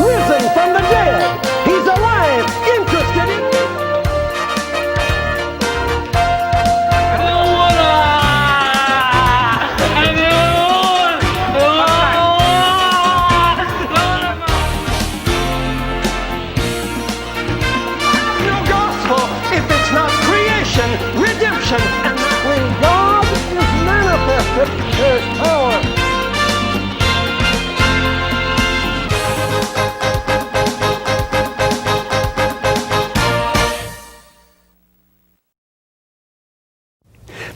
risen from the dead. He's alive, interested in you. No gospel if it's not creation, redemption, and that when God is manifested, there's power.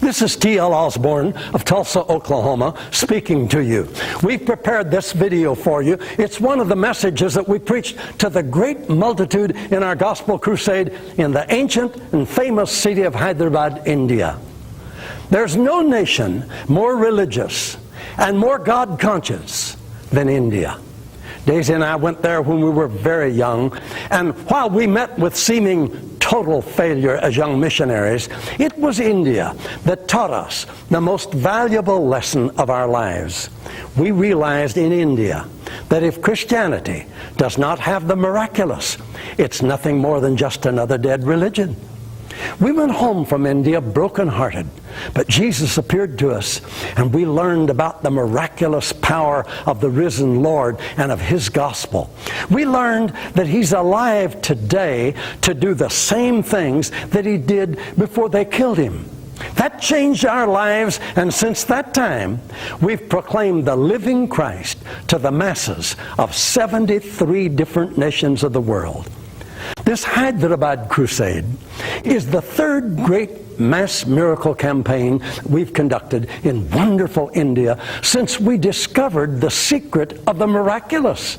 This is T.L. Osborne of Tulsa, Oklahoma, speaking to you. We've prepared this video for you. It's one of the messages that we preached to the great multitude in our gospel crusade in the ancient and famous city of Hyderabad, India. There's no nation more religious and more God-conscious than India. Daisy and I went there when we were very young, and while we met with seeming total failure as young missionaries, it was India that taught us the most valuable lesson of our lives. We realized in India that if Christianity does not have the miraculous, it's nothing more than just another dead religion. We went home from India broken-hearted, but Jesus appeared to us, and we learned about the miraculous power of the risen Lord and of His gospel. We learned that He's alive today to do the same things that He did before they killed Him. That changed our lives, and since that time, we've proclaimed the living Christ to the masses of 73 different nations of the world. This Hyderabad crusade is the third great mass miracle campaign we've conducted in wonderful India since we discovered the secret of the miraculous.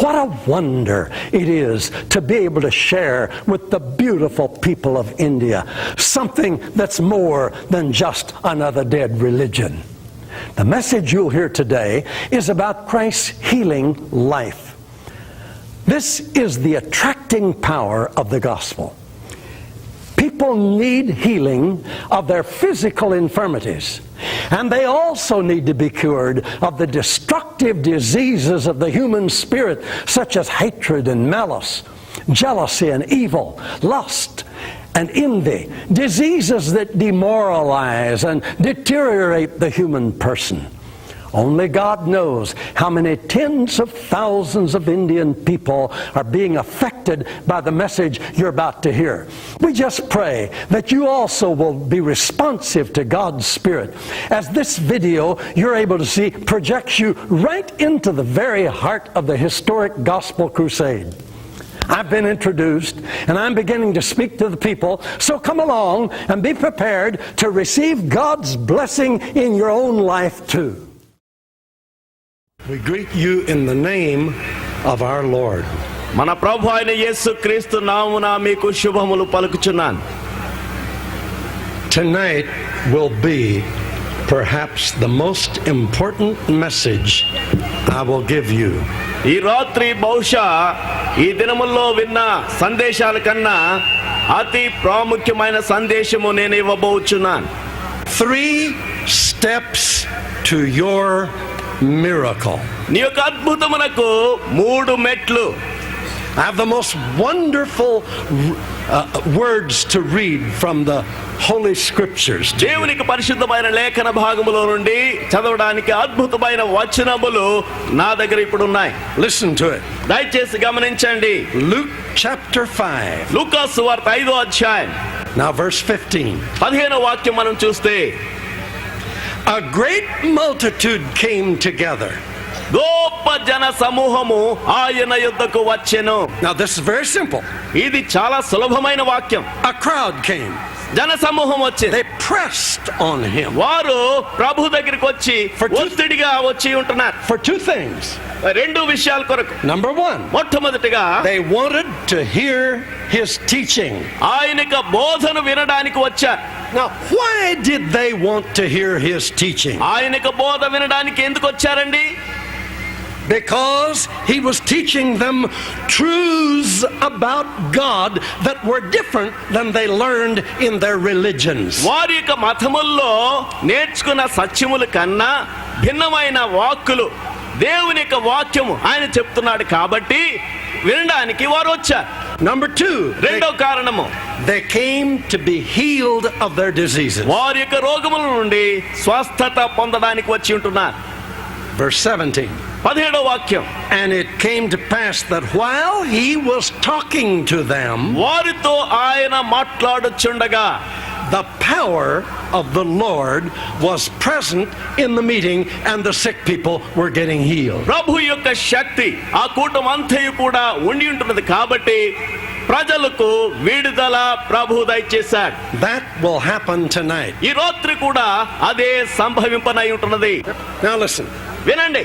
What a wonder it is to be able to share with the beautiful people of India something that's more than just another dead religion. The message you'll hear today is about Christ's healing life. This is the attracting power of the gospel. People need healing of their physical infirmities, and they also need to be cured of the destructive diseases of the human spirit, such as hatred and malice, jealousy and evil, lust and envy, diseases that demoralize and deteriorate the human person. Only God knows how many tens of thousands of Indian people are being affected by the message you're about to hear. We just pray that you also will be responsive to God's Spirit, as this video you're able to see projects you right into the very heart of the historic gospel crusade. I've been introduced, and I'm beginning to speak to the people, so come along and be prepared to receive God's blessing in your own life too. We greet you in the name of our Lord. మన ప్రభు అయిన యేసుక్రీస్తు నామమున మీకు శుభములు పలుకుచున్నాను. Tonight will be perhaps the most important message I will give you. ఈ రాత్రి బహుశా ఈ దినముల్లో విన్న సందేశాల కన్నా అతి ప్రాముఖ్యమైన సందేశము నేను ఇవ్వబోచున్నాను. 3 steps to your miracle. నీ యొక్క అద్భుతమునకు 3 మెట్లు. I have the most wonderful words to read from the Holy Scriptures. దేవునికి పరిశుద్ధమైన లేఖన భాగములో నుండి చదవడానికి అద్భుతమైన వచనములు నా దగ్గర ఇప్పుడు ఉన్నాయి. Listen to it. దయచేసి గమనించండి. Luke chapter 5. లూకా సువార్త 5వ అధ్యాయం. Now verse 15. 15వ వాక్యం మనం చూస్తే, A great multitude came together. గొప్ప జన సమూహము ఆయన యుద్ధకు వచ్చెను. Now this is very simple. ఇది చాలా సులభమైన వాక్యం. A crowd came. జన సమూహం వచ్చింది. They pressed on him. వారు ప్రభు దగ్గరికి వచ్చి ఒత్తిడిగా వచ్చి ఉంటున్నారు. For 2 things. 2 విషయాల కొరకు. Number 1. మొట్టమొదటిగా They wanted to hear his teaching. ఆయన యొక్క బోధన వినడానికి వచ్చారు. Now, why did they want to hear his teaching? ఆయన యొక్క బోధ వినడానికి ఎందుకు వచ్చారండి? Because he was teaching them truths about God that were different than they learned in their religions. వారి యొక్క మతముల్లో నేర్చుకున్న సత్యముల కన్నా భిన్నమైన వాక్కులు, దేవుని యొక్క వాక్యము ఆయన చెప్తున్నాడు కాబట్టి వినడానికి వారు వచ్చారు. Number two, రెండో కారణము, they came to be healed of their diseases. వారి యొక్క రోగముల నుండి స్వస్థత పొందడానికి వచ్చి ఉంటున్నారు. Verse 17. 17వ వాక్యం, And it came to pass that while he was talking to them, వారితో ఆయన మాట్లాడుచుండగా the power of the Lord was present in the meeting and the sick people were getting healed. ప్రభు యొక్క శక్తి ఆ కూటం అంతయు కూడా ఉండి ఉంటున్నది కాబట్టి ప్రజలకు విడుదల ప్రభు దయచేశాడు. That will happen tonight. ఈ రాత్రి కూడా అదే సంభవింపనై ఉంటున్నది. Now listen. వినండి,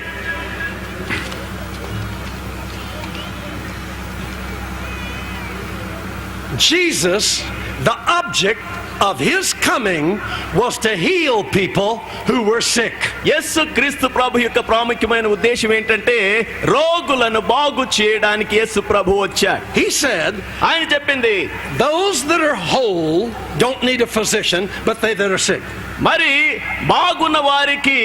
Jesus, the object of his coming was to heal people who were sick. యేసు క్రీస్తు ప్రభు యొక్క ప్రాముఖ్యమైన ఉద్దేశం ఏంటంటే రోగులను బాగు చేయడానికి యేసు ప్రభు వచ్చాడు. He said, ఆయన చెప్పింది, those that are whole don't need a physician, but they that are sick. మరి బాగున్న వారికి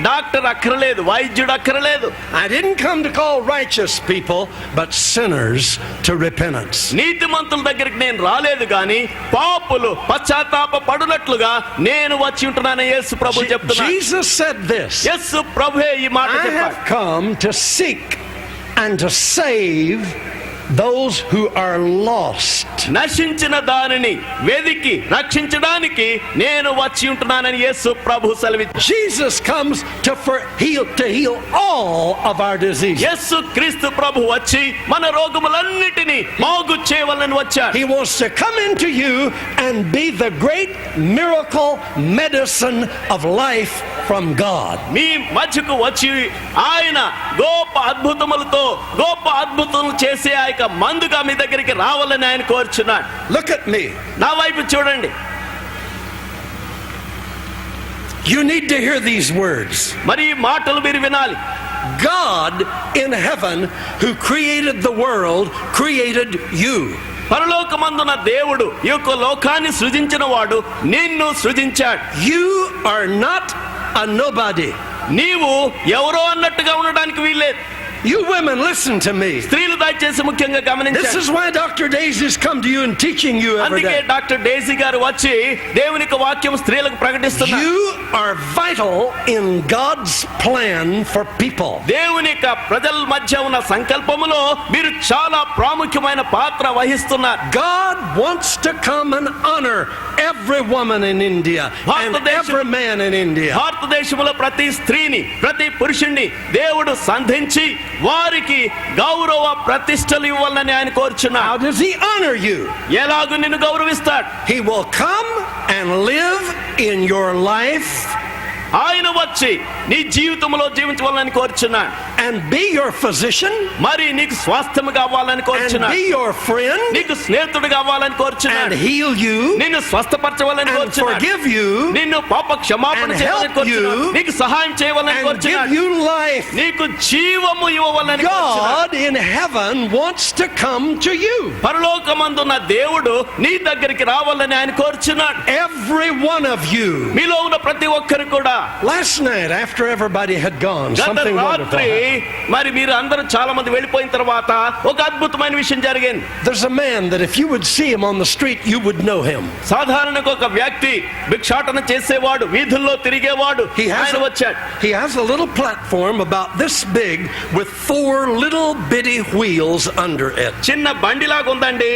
డాక్టర్ అక్కరలేదు, వైద్యుడు అక్కరలేదు. I didn't come to call righteous people, but sinners to repentance. నీతిమంతుల దగ్గరికి నేను రాలేదు గాని పాపులు పశ్చాత్తాప పడునట్లుగా నేను వచ్చి ఉంటున్నాను యేసు ప్రభు చెప్తున్నాడు. Jesus said this, యేసు ప్రభువే ఈ మాట I చెప్పాడు. have come to seek and to save those who are lost. నశించిన దానిని వెదికి రక్షించడానికి నేను వచ్చి ఉంటున్నానని యేసు ప్రభు సెలవిచ్చాడు. Jesus comes to heal all of our diseases. యేసు క్రీస్తు ప్రభు వచ్చి మన రోగములన్నిటినీ బాగు చేయవలనని వచ్చాడు. He wants to come into you and be the great miracle medicine of life from God. మీ మధ్యకు వచ్చి ఆయన గొప్ప అద్భుతములతో గొప్ప అద్భుతములు చేసే ఆ యొక్క మందుగా మీ దగ్గరికి రావాలని ఆయన కోరుచున్నాడు. Look at me. నా వైపు చూడండి. You need to hear these words. మరి ఈ మాటలు మీరు వినాలి. God in heaven who created the world created you. పరలోకమందున దేవుడు ఈ యొక్క లోకాన్ని సృజించిన వాడు నిన్ను సృజించాడు. You are not a nobody. నీవు ఎవరో అన్నట్టుగా ఉండడానికి వీల్లేదు. You women, listen to me. స్త్రీలు దయచేసి ముఖ్యంగా This గమనించండి. is why Dr. Daisy's come to you and teaching you every అందుకే day. డాక్టర్ డేజీ గారు వచ్చి దేవుని యొక్క వాక్యం స్త్రీలకు ప్రకటిస్తున్నారు. You are vital in God's plan for people. దేవుని యొక్క ప్రజల మధ్య ఉన్న సంకల్పములో మీరు చాలా ప్రాముఖ్యమైన పాత్ర వహిస్తున్నారు. God wants to come and honor every woman in India and every man in India. భారతదేశంలో ప్రతి స్త్రీని ప్రతి పురుషుణ్ణి దేవుడు సంధించి వారికి గౌరవ ప్రతిష్టలు ఇవ్వాలని ఆయన కోరుచున్నాడు. How does he honor you? ఎలాగూ నిన్ను గౌరవిస్తాడు. He will come and live in your life ఆయన వచ్చి నీ జీవితంలో జీవించవాలని కోరుచున్నాడు. and be your physician మరి నీకు స్వాస్థ్యము కావాలని and కోరుచున్నాడు. be your friend నీకు స్నేహితుడు కావాలని and కోరుచున్నాడు. heal you నిన్ను స్వస్థపరచవాలని and కోరుచున్నాడు. forgive you నిన్ను పాప క్షమాపణ and చేయాలని help కోరుచున్నాడు. you నీకు సహాయం చేయాలని and give కోరుచున్నాడు. you life. నీకు జీవము ఇవ్వవాలని కోరుచున్నాడు. God in heaven wants to come to you. పరలోకమందున్న దేవుడు నీ దగ్గరికి రావాలని ఆయన కోరుచున్నాడు. Every one of you. మీలో ఉన్న ప్రతి ఒక్కరు కూడా Last night after everybody had gone, గత something రాత్రి wonderful. మరి మీరు అందరూ చాలా మంది వెళ్ళిపోయిన తర్వాత ఒక అద్భుతమైన విషయం జరిగింది. There's a man that if you would see him on the street, you would know him. సాధారణంగా ఒక వ్యక్తి భిక్షాటన చేసేవాడు, వీధుల్లో తిరిగేవాడు. ఆయన వచ్చాడు. He has a little platform about this big with 4 little bitty wheels under it. చిన్న బండిలాగా ఉందండి.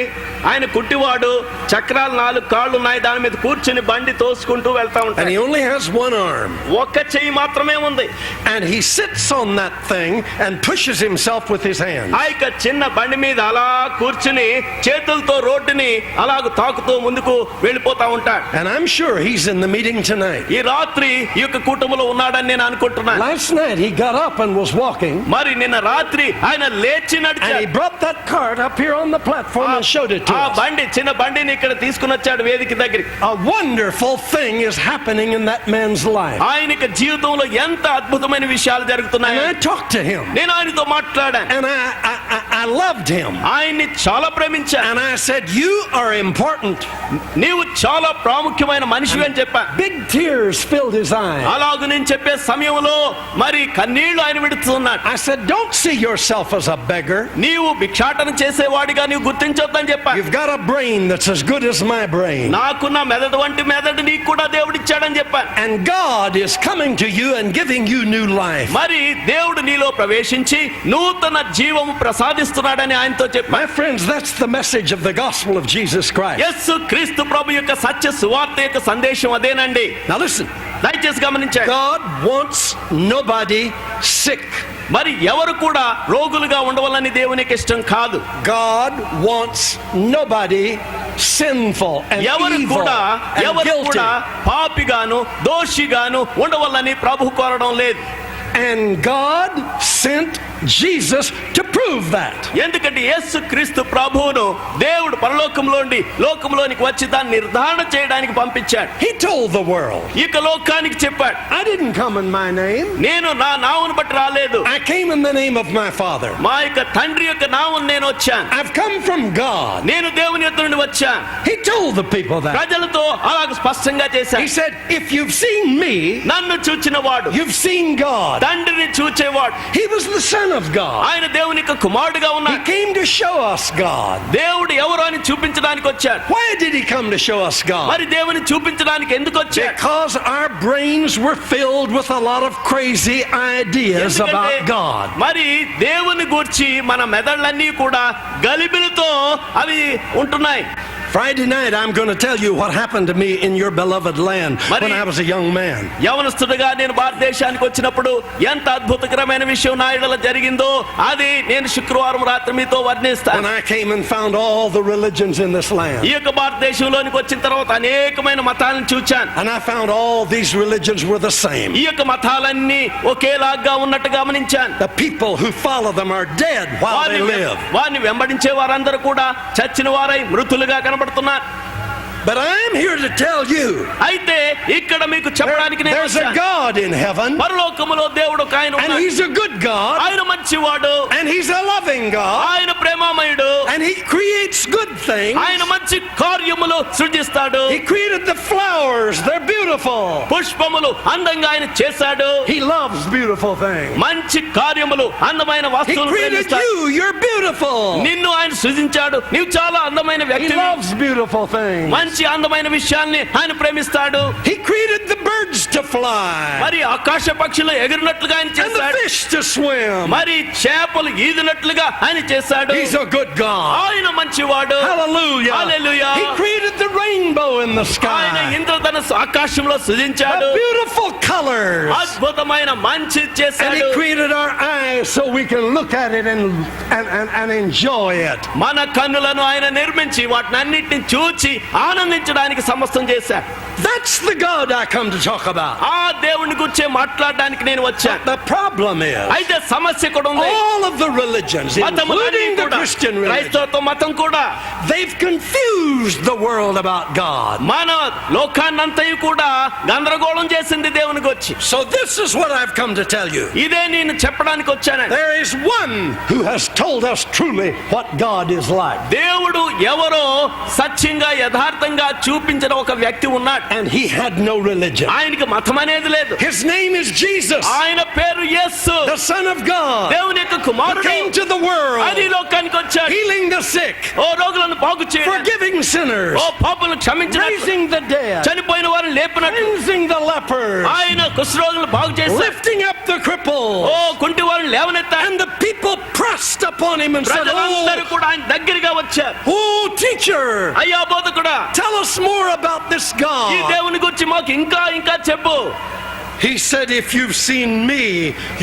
ఆయన కుట్టివాడు, చక్రాలు 4 కాళ్ళు ఉన్నాయి, దాని మీద కూర్చుని బండి తోసుకుంటూ వెళ్తా And ఉంటాడు. he only has one arm. ఒక్క చెయ్యి మాత్రమే ఉంది. And he sits on that thing and pushes himself with his hands. ఆ యొక్క చిన్న బండి మీద అలా కూర్చుని చేతులతో రోడ్డుని అలాగ తాకుతూ ముందుకు వెళ్ళిపోతా ఉంటాడు. And I'm sure he's in the meeting tonight. ఈ రాత్రి ఈ యొక్క కుటుంబంలో ఉన్నాడని నేను అనుకుంటున్నాను. Last night he got up and was walking. మరి నిన్న రాత్రి ఆయన లేచి And he నడిచాడు. brought that cart up here on the platform and showed it to ఆ us. బండి చిన్న బండిని ఇక్కడ తీసుకుని వచ్చాడు వేదిక దగ్గరికి. A wonderful thing is happening in that man's life. ఆయన యొక్క జీవితంలో ఎంత అద్భుతమైన విషయాలు And జరుగుతున్నాయి. I talked to him. నేను ఆయనతో మాట్లాడాను. And I loved him. ఆయన్ని చాలా ప్రేమించాను. And I said, you are important. నీవు చాలా ప్రాముఖ్యమైన మనిషివి అని చెప్పా. Big tears filled his eyes. అలాగూ నేను చెప్పే సమయంలో మరి కన్నీళ్లు ఆయన విడుతున్నాడు. I said, don't see yourself as a beggar. నీవు భిక్షాటన చేసేవాడిగా నీవు గుర్తించొద్దని చెప్పా. You've got a brain that's as good as my brain. నాకున్న మెదడు వంటి మెదడు నీకు కూడా దేవుడిచ్చాడని చెప్పాను. And God is coming to you and giving you new life. మరి దేవుడు నీలో ప్రవేశించి నూతన జీవము ప్రసాదిస్తున్నాడని ఆయనతో చెప్పాను. My friends, that's the message of the gospel of Jesus Christ. యేసు క్రీస్తు ప్రభు యొక్క సత్య సువార్త యొక్క సందేశం అదేనండి. Now listen. దయచేసి గమనించండి. God wants nobody sick. మరి ఎవరు కూడా రోగులుగా ఉండవాలని దేవునికి ఇష్టం కాదు. God wants nobody sinful and ఎవరు evil కూడా and guilty. పాపిగాను దోషిగాను ఉండవాలని ప్రభు కోరడం లేదు. And God sent Jesus to prove that. ఎందుకంటే యేసు క్రీస్తు ప్రభువును దేవుడు పరలోకంలోండి లోకంలోనికి వచ్చి దాన్ని నిర్ధారణ చేయడానికి పంపించాడు. He told the world. ఇక లోకానికి చెప్పాడు, I didn't come in my name. నేను నా నామమును బట్టి రాలేదు. I came in the name of my Father. మా యొక్క తండ్రి యొక్క నామమును నేను వచ్చాను. I've come from God. నేను దేవుని యొద్ద నుండి వచ్చాను. He told the people that. ప్రజలతో అలాగ స్పష్టంగా చేశాడు. He said, if you've seen me, నన్ను చూచిన వాడు you've seen God. తండ్రిని చూచేవాడు. He was the Son of God. ఆయన దేవుని యొక్క కుమారుడుగా He ఉన్నాడు. came to show us God. దేవుడు ఎవరు అని చూపించడానికి వచ్చాడు. Why did he come to show us God? మరి దేవుని చూపించడానికి ఎందుకు వచ్చాడు? Because our brains were filled with a lot of crazy ideas about God. మరి దేవుని గూర్చి మన మెదళ్ళన్నీ కూడా గలిబిలితో అవి ఉంటున్నాయి. Friday night I'm going to tell you what happened to me in your beloved land when I was a young man. యవనస్తుడిగా నేను భారతదేశానికి వచ్చినప్పుడు ఎంత అద్భుతకరమైన విషయం నా ఎడల జరిగిందో అది నేను శుక్రవారం రాత్రి మీతో వర్ణిస్తాను. When I came and found all the religions in this land. ఈ యొక్క భారతదేశంలోనికి వచ్చిన తర్వాత అనేకమైన మతాలను చూచాను. And I found all these religions were the same. ఈ యొక్క మతాలన్నీ ఒకేలాగా ఉన్నట్టు గమనించాను. The people who follow them are dead while they live. వారిని వెంబడించే వారందరూ కూడా చచ్చిన వారై మృతులుగా కనబడుతున్నారు. But I'm here to tell you. అయితే ఇక్కడ మీకు చెప్పడానికి నేను There's a God in heaven. పరలోకములో దేవుడు ఒక ఆయన And ఉన్నాడు. he's a good God. ఆయన మంచివాడు. And he's a loving God. ఆయన ప్రేమమయుడు. And he creates good things. ఆయన మంచి కార్యములు సృజిస్తాడు. He created the flowers. They're beautiful. పుష్పములు అందంగా ఆయన చేశాడు. He loves beautiful things. మంచి కార్యములు అందమైన He వస్తువులు created ప్రేమిస్తాడు. you. You're beautiful. నిన్ను ఆయన సృజించాడు. నీవు చాలా అందమైన He వ్యక్తివి. loves beautiful things. మంచి అందమైన విషయాల్ని ఆయన ప్రేమిస్తాడు. He created the birds to fly. మరి ఆకాశ పక్షులు ఎగిరినట్లుగా ఆయన And the చేశాడు. fish to swim. మరి చేపలు ఈదినట్లుగా ఆయన చేశాడు. He's a good God. ఆయన మంచివాడు. Hallelujah. Hallelujah. He created the rainbow in the ఆయన sky. ఇంద్రధనుస్సు ఆకాశంలో సృజించాడు. The beautiful colors. అద్భుతమైన మంచి And చేశాడు. he created our eyes so we can look at it and enjoy it. మన కన్నులను ఆయన నిర్మించి వాటిని అన్నిటిని చూచి ఆనందించడానికి సమస్తం చేశాడు. That's the God I come to talk about. ఆ దేవుని గురించి మాట్లాడడానికి నేను వచ్చాను. The problem is, అయితే సమస్య కూడా ఉంది. all of the religions, including the Christian religion, క్రైస్తవ మతం కూడా they've confused the world about God. మన లోకాన్నంతయు కూడా గందరగోళం చేసింది దేవుని గురించి. So this is what I've come to tell you. ఇదే నేను చెప్పడానికి వచ్చాను. There is one who has told us truly what God is like. దేవుడు ఎవరో సత్యంగా యథార్థంగా చూపించిన ఒక వ్యక్తి ఉన్నాడు. And he had no religion. ఆయనకి మతం అనేది లేదు. His name is Jesus, ఆయన పేరు యేసు, the Son of God, దేవుని యొక్క who కుమారుడు. came to the world, అది లోకానికి వచ్చాడు. healing the sick, ఓ రోగులను బాగు చేయడం, forgiving sinners, ఓ పాపులను క్షమించడం, raising the dead, చనిపోయిన వారిని లేపినట్లు, cleansing the lepers, ఆయన కుష్ఠరోగులను బాగు చేశాడు, lifting up the crippled. ఓ కుంటి వారిని లేవనెత్తాడు. And the people pressed upon him and said, ప్రజలందరూ కూడా ఆయన దగ్గరగా వచ్చారు. Oh, teacher, అయ్యా బోధకుడా, tell us more about this ఈ God. దేవుని గురించి మాకు ఇంకా ఇంకా చెప్పు. He said, if you've seen me,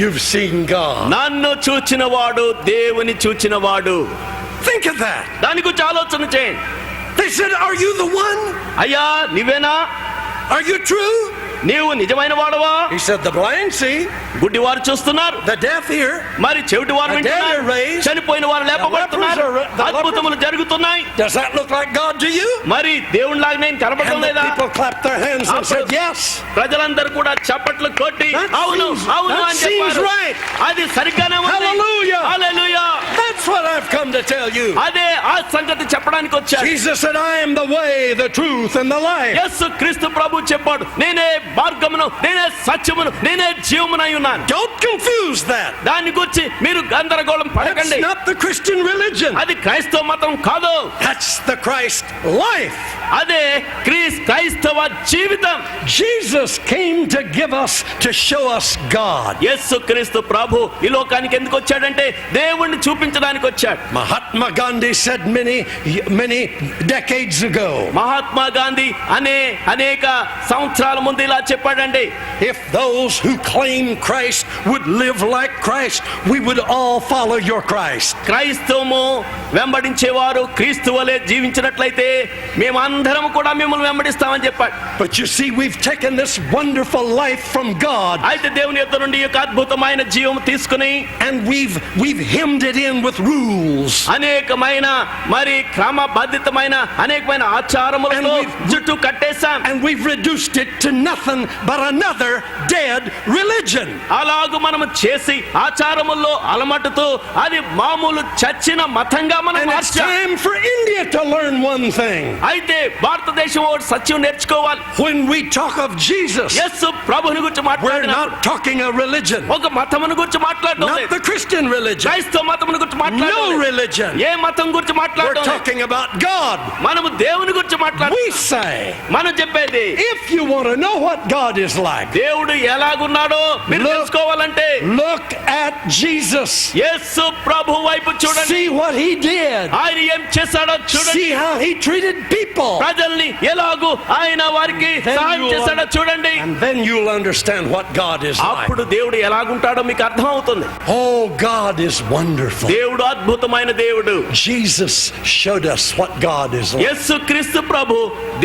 you've seen God. నన్ను చూచినవాడు దేవుని చూచినవాడు. Think of that. దాని గురించి ఆలోచన చేయండి. They said, are you the one? అయ్యా నీవేనా? Are you true? నీవు నిజమైన వాడవా? He said, the blind see, గుడ్డి వారు చూస్తున్నారు, the deaf hear, మరి చెవిటి వారు the dead are వింటున్నారు, raised, చనిపోయిన వారు లేపబడుతున్నారు, అద్భుతములు జరుగుతున్నాయి. Does that look like God to you? మరి దేవుని లాగా నేను కనబడడం And the లేదా? people clapped their hands and said, yes. ప్రజలందరూ కూడా చప్పట్లు కొట్టి That అవును seems- అవును that అని seems చెప్పారు. right. అది సరిగ్గానే ఉంది. Hallelujah. Hallelujah. That's what I've come to tell you. అదే ఆ సంగతి చెప్పడానికి వచ్చాను. Jesus said, I am the way, the truth, and the life. యేసు క్రీస్తు ప్రభు చెప్పాడు, నేనే మార్గమును, నేనే సత్యమును, నేనే జీవమునై ఉన్నాను. Don't confuse that. దాని గురించి మీరు గందరగోళం That's పడకండి. not the Christian religion. అది క్రైస్తవ మతం కాదు. That's the Christ life. అదే క్రైస్తవ జీవితం. Jesus came to give us, to show us God. యేసు క్రీస్తు ప్రభు ఈ లోకానికి ఎందుకు వచ్చాడంటే దేవుణ్ణి చూపించడానికి వచ్చాడు. Mahatma Gandhi said many decades ago, Mahatma Gandhi అనేక సంవత్సరాల ముందు ఇలా చెప్పాడండి, if those who claim Christ would live like Christ, we would all follow your Christ. క్రైస్తవము వెంబడించేవారు క్రీస్తు వలె జీవించినట్లయితే మేమందరం కూడా మిమ్మల్ని వెంబడిస్తామని చెప్పాడు. But you see, we've taken this wonderful life from God, అయితే దేవుని యొద్ద నుండి ఈ యొక్క అద్భుతమైన జీవం తీసుకుని and we've hemmed it in with rules. అనేకమైన మరి క్రమబద్ధితమైన అనేకమైన ఆచారములతో And చుట్టూ కట్టేశాం. And we've reduced it to nothing but another dead religion. అలాగూ మనం చేసి ఆచారముల్లో అలమటుతూ అది మామూలు చచ్చిన మతంగా మనం And it's మార్చాం. time for India to learn one thing. అయితే భారతదేశం ఒకటి సత్యం నేర్చుకోవాలి. When we talk of Jesus, యేసు ప్రభుని గురించి we're మాట్లాడిన not talking a religion, ఒక మతమును గురించి మాట్లాడడం not లేదు. the Christian religion, క్రైస్తవ మతమును గురించి no మాట్లాడడం లేదు. religion. ఏ మతం గురించి We're మాట్లాడడం లేదు. talking about God. మనము దేవుని గురించి మాట్లాడడం. We say, మనం చెప్పేది if you want to know what God is like, దేవుడు ఎలాగున్నాడో మీరు Look. తెలుసుకోవాలంటే look at Jesus. యేసు ప్రభు వైపు చూడండి. See what he did. ఆయన ఏం చేశాడో చూడండి. See how he treated people. ప్రజల్ని ఎలాగూ ఆయన వారికి Then సహాయం you'll చేశాడో చూడండి. And then you'll understand what God is like. అప్పుడు దేవుడు ఎలాగుంటాడో మీకు అర్థం అవుతుంది. Oh, God is wonderful. దేవుడు అద్భుతమైన దేవుడు. Jesus showed us what God is like. యేసు క్రీస్తు ప్రభు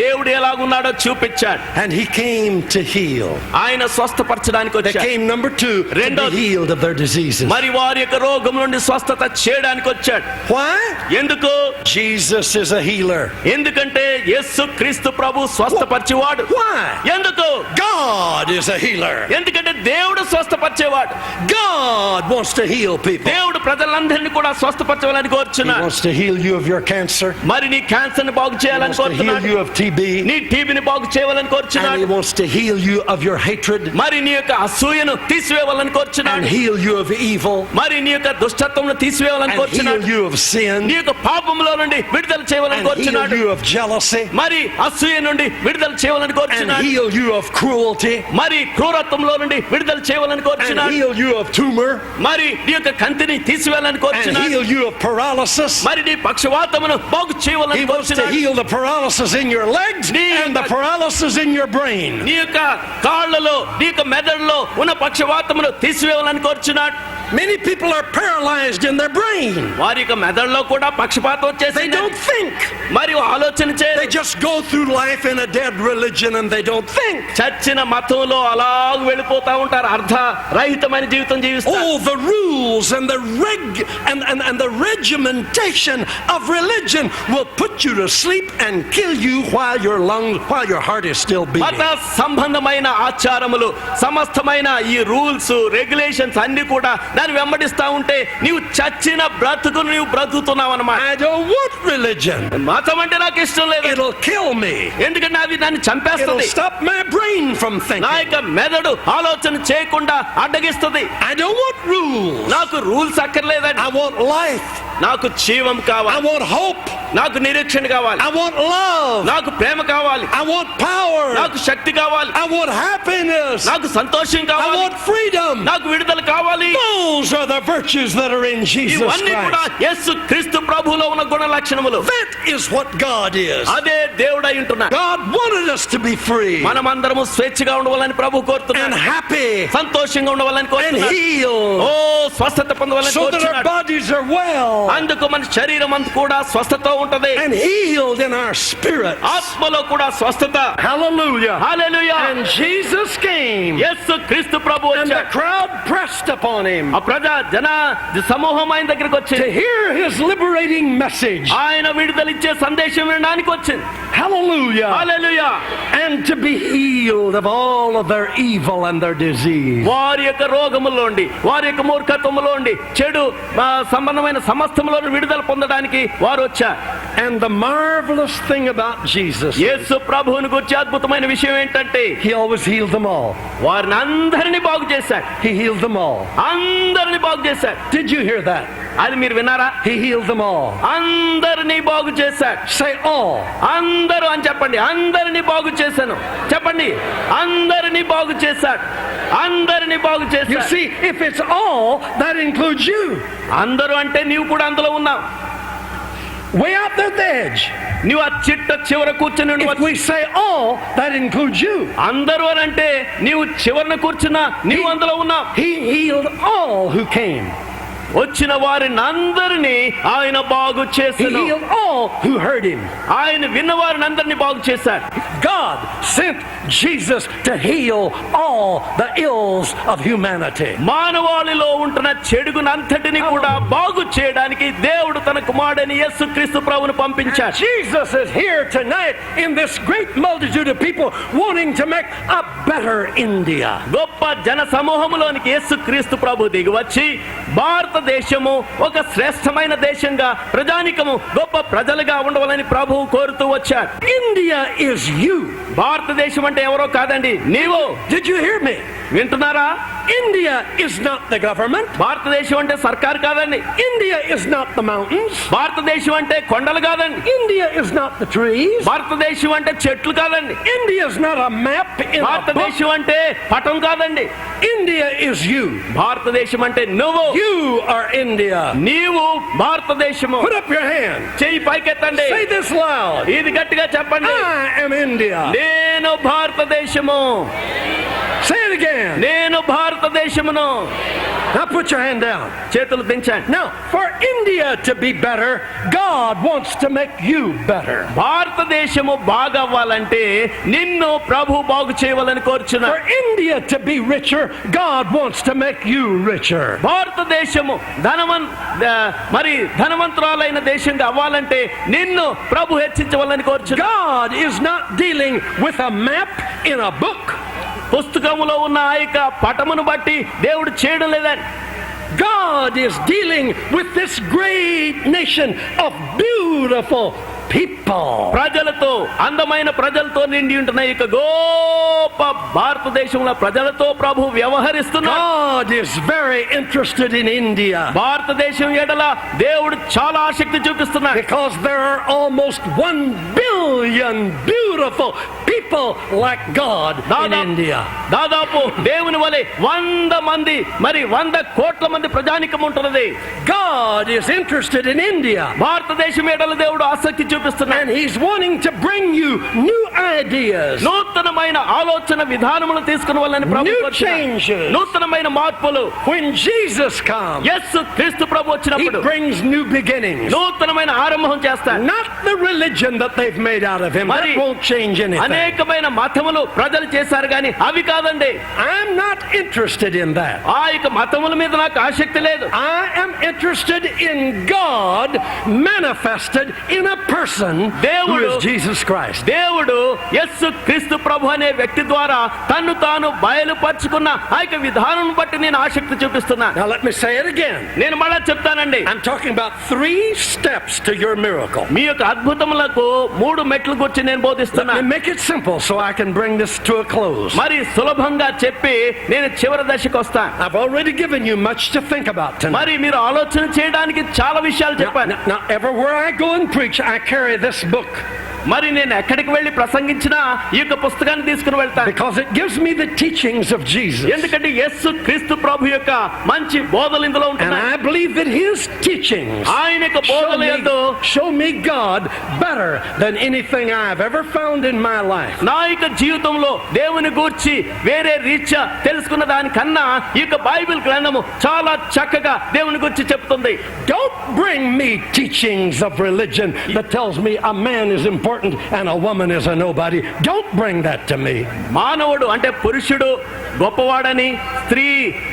దేవుడు ఎలాగున్నాడో చూపించాడు. And he came to heal. ఆయన స్వస్థపరచడానికి They వచ్చాడు. came, number 2, to Rendo- be healed of their diseases. మరి వారి యొక్క రోగం నుండి స్వస్థత చేయడానికి వచ్చాడు. Why? ఎందుకు? Jesus is a healer. ఎందుకంటే యేసు క్రీస్తు ప్రభు స్వస్థపరిచేవాడు. Why? ఎందుకు? God is a healer. ఎందుకంటే దేవుడు స్వస్థపరిచేవాడు. God wants to heal people. దేవుడు ప్రజలందరినీ కూడా స్వస్థపరచాలని He కోరుచున్నాడు. wants to heal you of your cancer. మరి నీ క్యాన్సర్ ని బాగు He చేయాలని wants to heal కోరుచున్నాడు. you of TB. నీ టీబీని బాగు చేయాలని And he కోరుచున్నాడు. wants to heal you of your hatred మరి నీ యొక్క అసూయను తీసివేయాలని and కోరుచున్నాడు. heal you of evil మరి నీ యొక్క దుష్టత్వమును తీసివేయాలని and heal కోరుచున్నాడు. you of sin నీ యొక్క పాపములో నుండి విడుదల చేయాలని and heal కోరుచున్నాడు. you of jealousy మరి అసూయ నుండి విడుదల చేయాలని and కోరుచున్నాడు. heal you of cruelty మరి క్రూరత్వంలో నుండి విడుదల చేయాలని and కోరుచున్నాడు. heal you of tumor మరి నీ యొక్క కంతిని తీసివేయాలని and కోరుచున్నాడు. heal you of paralysis. మరి నీ పక్షవాతమును బాగు He చేయాలని wants to కోరుచున్నాడు. heal the paralysis in your legs and the paralysis in your brain. నీ యొక్క కాళ్ళలో నీ యొక్క మెదడులో ఉన్న పక్షవాతమును తీసివేయాలని కోరుచున్నాడు. Many people are paralyzed in their brain. వారి యొక్క మెదడులో కూడా పక్షపాతం They వచ్చేసి don't think. మరియు ఆలోచన They చేయరు. just go through life in a dead religion and they don't think. చచ్చిన మతంలో అలాగ వెళ్ళిపోతా ఉంటారు. అర్ధ రహితమైన జీవితం జీవిస్తారు. Oh, the rules and the regimentation of religion will put you to sleep and kill you while your heart is still మత beating. సంబంధమైన ఆచారములు సమస్తమైన ఈ రూల్స్ రెగ్యులేషన్స్ అన్ని కూడా దాన్ని వెంబడిస్తా ఉంటే నీవు చచ్చిన బ్రతుకును నీవు బ్రతుకుతున్నావు అన్నమాట. I don't want religion. మతం అంటే నాకు ఇష్టం లేదు. It'll kill me. ఎందుకంటే అది దాన్ని It'll చంపేస్తుంది. stop my brain from నా thinking. యొక్క మెదడు ఆలోచన చేయకుండా అడ్డగిస్తుంది. I don't want rules. నాకు రూల్స్ అక్కర్లేదండి. I want life. నాకు జీవం I కావాలి. want hope. నాకు నిరీక్షణ కావాలి. I want love. నాకు ప్రేమ కావాలి. I want power. నాకు శక్తి కావాలి. I want happiness. నాకు సంతోషం I కావాలి. want freedom. నాకు విడుదల కావాలి. Those are the virtues that are in Jesus ఇవన్నీ కూడా Christ. యేసు క్రీస్తు ప్రభువులో ఉన్న గుణ లక్షణములు. That is what God is. అదే దేవుడై ఉంటున్నాడు. God wanted us to be free మనమందరము స్వేచ్ఛగా ఉండవాలని ప్రభు and కోరుతున్నాడు. happy సంతోషంగా ఉండవాలని and కోరుతున్నాడు. healed ఓ స్వస్థత పొందవాలని so that our కోరుతున్నాడు. bodies are well. అందుకు మన శరీరం అంతా కూడా స్వస్థతో ఉంటది, and healed in our spirits. ఆత్మలో కూడా స్వస్థత. Hallelujah. Hallelujah. And Jesus came, యేసు క్రీస్తు ప్రభు and the వచ్చాడు. crowd pressed upon him ఆ జన సమూహం ఆయన దగ్గరికి to వచ్చింది. hear his liberating message. ఆయన విడుదలిచ్చే సందేశం వినడానికి వచ్చింది. Hallelujah. Hallelujah. And to be healed of all of their evil and their disease. వారి యొక్క రోగములోండి, వారి యొక్క మూర్ఖత్వములోండి, చెడు సంబంధమైన సమస్తములోని విడుదల పొందడానికి వారు వచ్చారు. And the marvelous thing about Jesus, యేసు ప్రభువుని గురించి అద్భుతమైన విషయం ఏంటంటే he always healed them all. వారిని అందరినీ బాగు చేశాడు. He healed them all. అందరినీ బాగు చేశాడు. Did you hear that? అది మీరు విన్నారా? He healed them all. అందరినీ బాగు చేశాడు. Say all. అందరూ అని చెప్పండి. అందరినీ బాగు చేశాను చెప్పండి. అందరినీ బాగు చేశాడు. అందరినీ బాగు You చేశాడు. see, if it's all, that includes you. అందరూ అంటే నీవు కూడా అందులో ఉన్నావు. Way out there at the edge. నువ్వు ఆ చిట్ట చివర కూర్చొని If ఉండవచ్చు. we say all, that includes you. అందరూ అని అంటే నీవు చివరన కూర్చున్నా నీవు అందులో ఉన్నావు. He healed all who came. వచ్చిన వారిని అందరినీ ఆయన బాగు He చేశాడు. healed all who heard him. ఆయన విన్న వారిని అందరినీ బాగు చేశాడు. God sent Jesus to heal all the ills of humanity. మానవాళిలో ఉంటున్న చెడుగునంతటిని కూడా బాగు చేయడానికి దేవుడు తన కుమారుడైన యేసుక్రీస్తు ప్రభువును పంపించాడు. Jesus is here tonight in this great multitude of people wanting to make a better India. గొప్ప జన సమూహములోనికి యేసుక్రీస్తు ప్రభు దిగి వచ్చి భారతదేశము ఒక శ్రేష్టమైన దేశంగా, ప్రజానికము గొప్ప ప్రజలుగా ఉండవాలని ప్రభువు కోరుతూ వచ్చాడు. India is you. భారతదేశం అంటే ఎవరో కాదండి, నీవు. Did you hear me? వింటున్నారా? India is not the government. భారతదేశం అంటే సర్కారు కాదండి. India is not the mountains. భారతదేశం అంటే కొండలు కాదండి. India is not the trees. భారతదేశం అంటే చెట్లు కాదండి. India is not a map in a book. భారతదేశం అంటే పటం కాదండి. India is you. భారతదేశం అంటే నువ్వు. You are India. నీవు భారతదేశము. Put up your hand. చెయ్యి పైకెత్తండి. Say this loud. ఇది గట్టిగా చెప్పండి. I am India. నేను భారతదేశము. Say it again. నేను భారతదేశమును. Now put your hand down. చేతులు దించండి. Now, for India to be better, God wants to make you better. భారతదేశము బాగా అవ్వాలంటే నిన్ను ప్రభు బాగు చేయవాలని కోరుచున్నా. For India to be richer, God wants to make you richer. భారతదేశము ధనవంతురాలైన దేశంగా అవ్వాలంటే నిన్ను ప్రభు హెచ్చించవాలని కోరుచున్నా. God is not dealing with a map in a book. పుస్తకములో ఉన్న ఆ యొక్క పటమును బట్టి దేవుడు చేయడం లేదని. God is dealing with this great nation of beautiful people. ప్రజలతో, అందమైన ప్రజలతో నిండి ఉంటున్న ఈ గొప్ప భారతదేశంలో ప్రజలతో ప్రభు వ్యవహరిస్తున్నాడు. God is very interested in India. భారతదేశం ఎడల దేవుడు చాలా ఆసక్తి చూపిస్తున్నాడు. Because there are almost 1 billion beautiful people like God in India. దాదాపు దేవుని వలె 100 మంది, మరి 100 కోట్ల మంది ప్రజానికం ఉంటున్నది. God is interested in India. భారతదేశం ఎడల దేవుడు ఆసక్తి చూపిస్తున్నాడు. And he's wanting to bring you new ideas. నూతనమైన ఆలోచన విధానములు తీసుకుని వాళ్ళని ప్రభు New కోరుచున్నాడు. changes. నూతనమైన మార్పులు. When Jesus comes, యేసు క్రీస్తు ప్రభు he వచ్చినప్పుడు brings new beginnings. నూతనమైన ఆరంభం చేస్తాడు. Not the religion that they've made out of him. That won't change anything. అనేకమైన మతములు ప్రజలు చేశారు కానీ అవి కాదండి. I'm not interested in that. ఆ యొక్క మతముల మీద నాకు ఆసక్తి లేదు. I am interested in God manifested in a person who is Jesus Christ. దేవుడు యేసు క్రీస్తు ప్రభు అనే వ్యక్తి ద్వారా తన్ను తాను బయలుపరుచుకున్న ఆ యొక్క విధానం బట్టి నేను ఆసక్తి చూపిస్తున్నా. Now let me say it again. నేను మళ్ళా చెప్తానండి. I'm talking about 3 steps to your miracle. మీ యొక్క అద్భుతములకు 3 మెట్లు గురించి నేను బోధిస్తున్నా. Let me make it simple so I can bring this to a close. మరి సులభంగా చెప్పి నేను చివరి దశకు వస్తాను. I've already given you much to think about tonight. మరి మీరు ఆలోచన చేయడానికి చాలా విషయాలు చెప్పాను. Now everywhere I go and preach, I carry this book. మరి నేను ఎక్కడికి వెళ్ళి ప్రసంగించినా ఈ యొక్క పుస్తకాన్ని తీసుకుని వెళ్తాను. Because it gives me the teachings of Jesus. ఎందుకంటే యేసు క్రీస్తు ప్రభు యొక్క మంచి బోధలు ఇందులో And ఉంటున్నాయి. I believe that his teachings ఆయన యొక్క బోధలు ఎంతో show me God better than anything I've ever found in my life. నా యొక్క జీవితంలో దేవుని గూర్చి వేరే రీత్యా తెలుసుకున్న దానికన్నా ఈ యొక్క బైబిల్ గ్రంథము చాలా చక్కగా దేవుని గురించి చెప్తుంది. Don't bring me teachings of religion that tells me a man is important and a woman is a nobody. Don't bring that to me. మానవుడు అంటే పురుషుడు గొప్పవాడని, స్త్రీ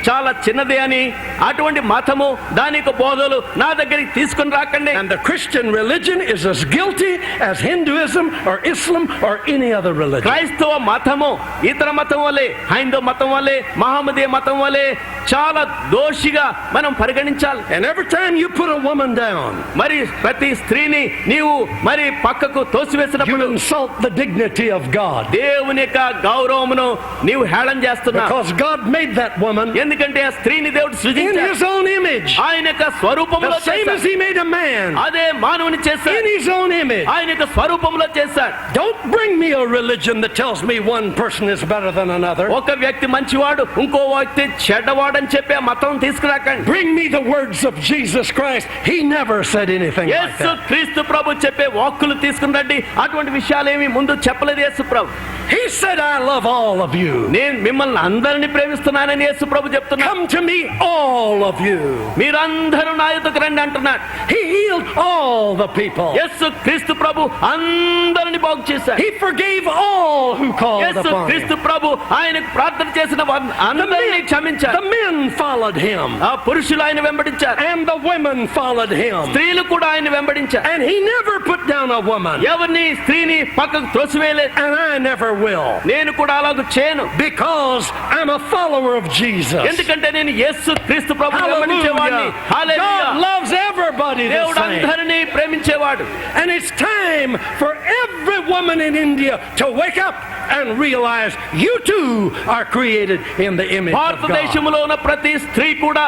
చాలా చిన్నది అని, అటువంటి మతము దాని యొక్క బోధలు నా దగ్గరికి తీసుకుని రాకండి. And the Christian religion is as guilty as Hinduism or Islam or any other religion. క్రైస్తవ మతము ఇతర మతం వలె, హైందవ మతం వలె, మహమ్మదీయ మతం వలె చాలా దోషిగా మనం పరిగణించాలి. And every time you put a woman down, మరి ప్రతి స్త్రీని నీవు మరి పక్కకు you తోసివేసినప్పుడు insult the dignity of God. దేవుని యొక్క గౌరవమును నీవు హేళన చేస్తున్నావు. Because God made that woman ఎందుకంటే ఆ స్త్రీని దేవుడు in సృజించాడు. his own image. ఆయన యొక్క స్వరూపంలో The same as చేశాడు. he made a man అదే మానవుని in చేశాడు. his own image. ఆయన యొక్క స్వరూపంలో చేశాడు. Don't bring me a religion that tells me one person is better than another. ఒక వ్యక్తి మంచివాడు, ఇంకో వ్యక్తి చెడ్డవాడని చెప్పి ఆ మతం తీసుకురాకండి. Bring me the words of Jesus Christ. He never said anything like Yesu that. క్రీస్తు ప్రభు చెప్పే వాక్కులు తీసుకుని రండి. అటువంటి విషయాలేమి ముందు చెప్పలేదు యేసు ప్రభు. He said, I love all of you. నేను మిమ్మల్ని అందరినీ ప్రేమిస్తున్నానని యేసు ప్రభు చెప్తున్నాడు. Come to me, all of you. మీరందరూ నా యొద్దకు రండి అంటున్నాడు. He healed all the people. యేసు క్రీస్తు ప్రభు అందరిని బాగు చేశాడు. He forgave all who called Yesu upon him. క్రీస్తు ప్రభు ఆయనకు ప్రార్థన చేసిన అందరినీ క్షమించారు. The men followed him. ఆ పురుషులు ఆయన వెంబడించారు, And the women followed him. స్త్రీలు కూడా ఆయన వెంబడించారు. And he never put down a woman. ఎవరిని స్త్రీని పక్కకు త్రోసివేయలేదు. And I never will. నేను కూడా అలాగ చేయను. Because I'm a follower of Jesus. ఎందుకంటే నేను యేసు క్రీస్తు ప్రభు వెంబడించేవాడిని. Hallelujah. Hallelujah. God loves everybody the దేవుడు same. అందరినీ ప్రేమించేవాడు. And it's time for every woman in India to wake up and realize you too are created in the image of God. భారతదేశంలో ఉన్న ప్రతి స్త్రీ కూడా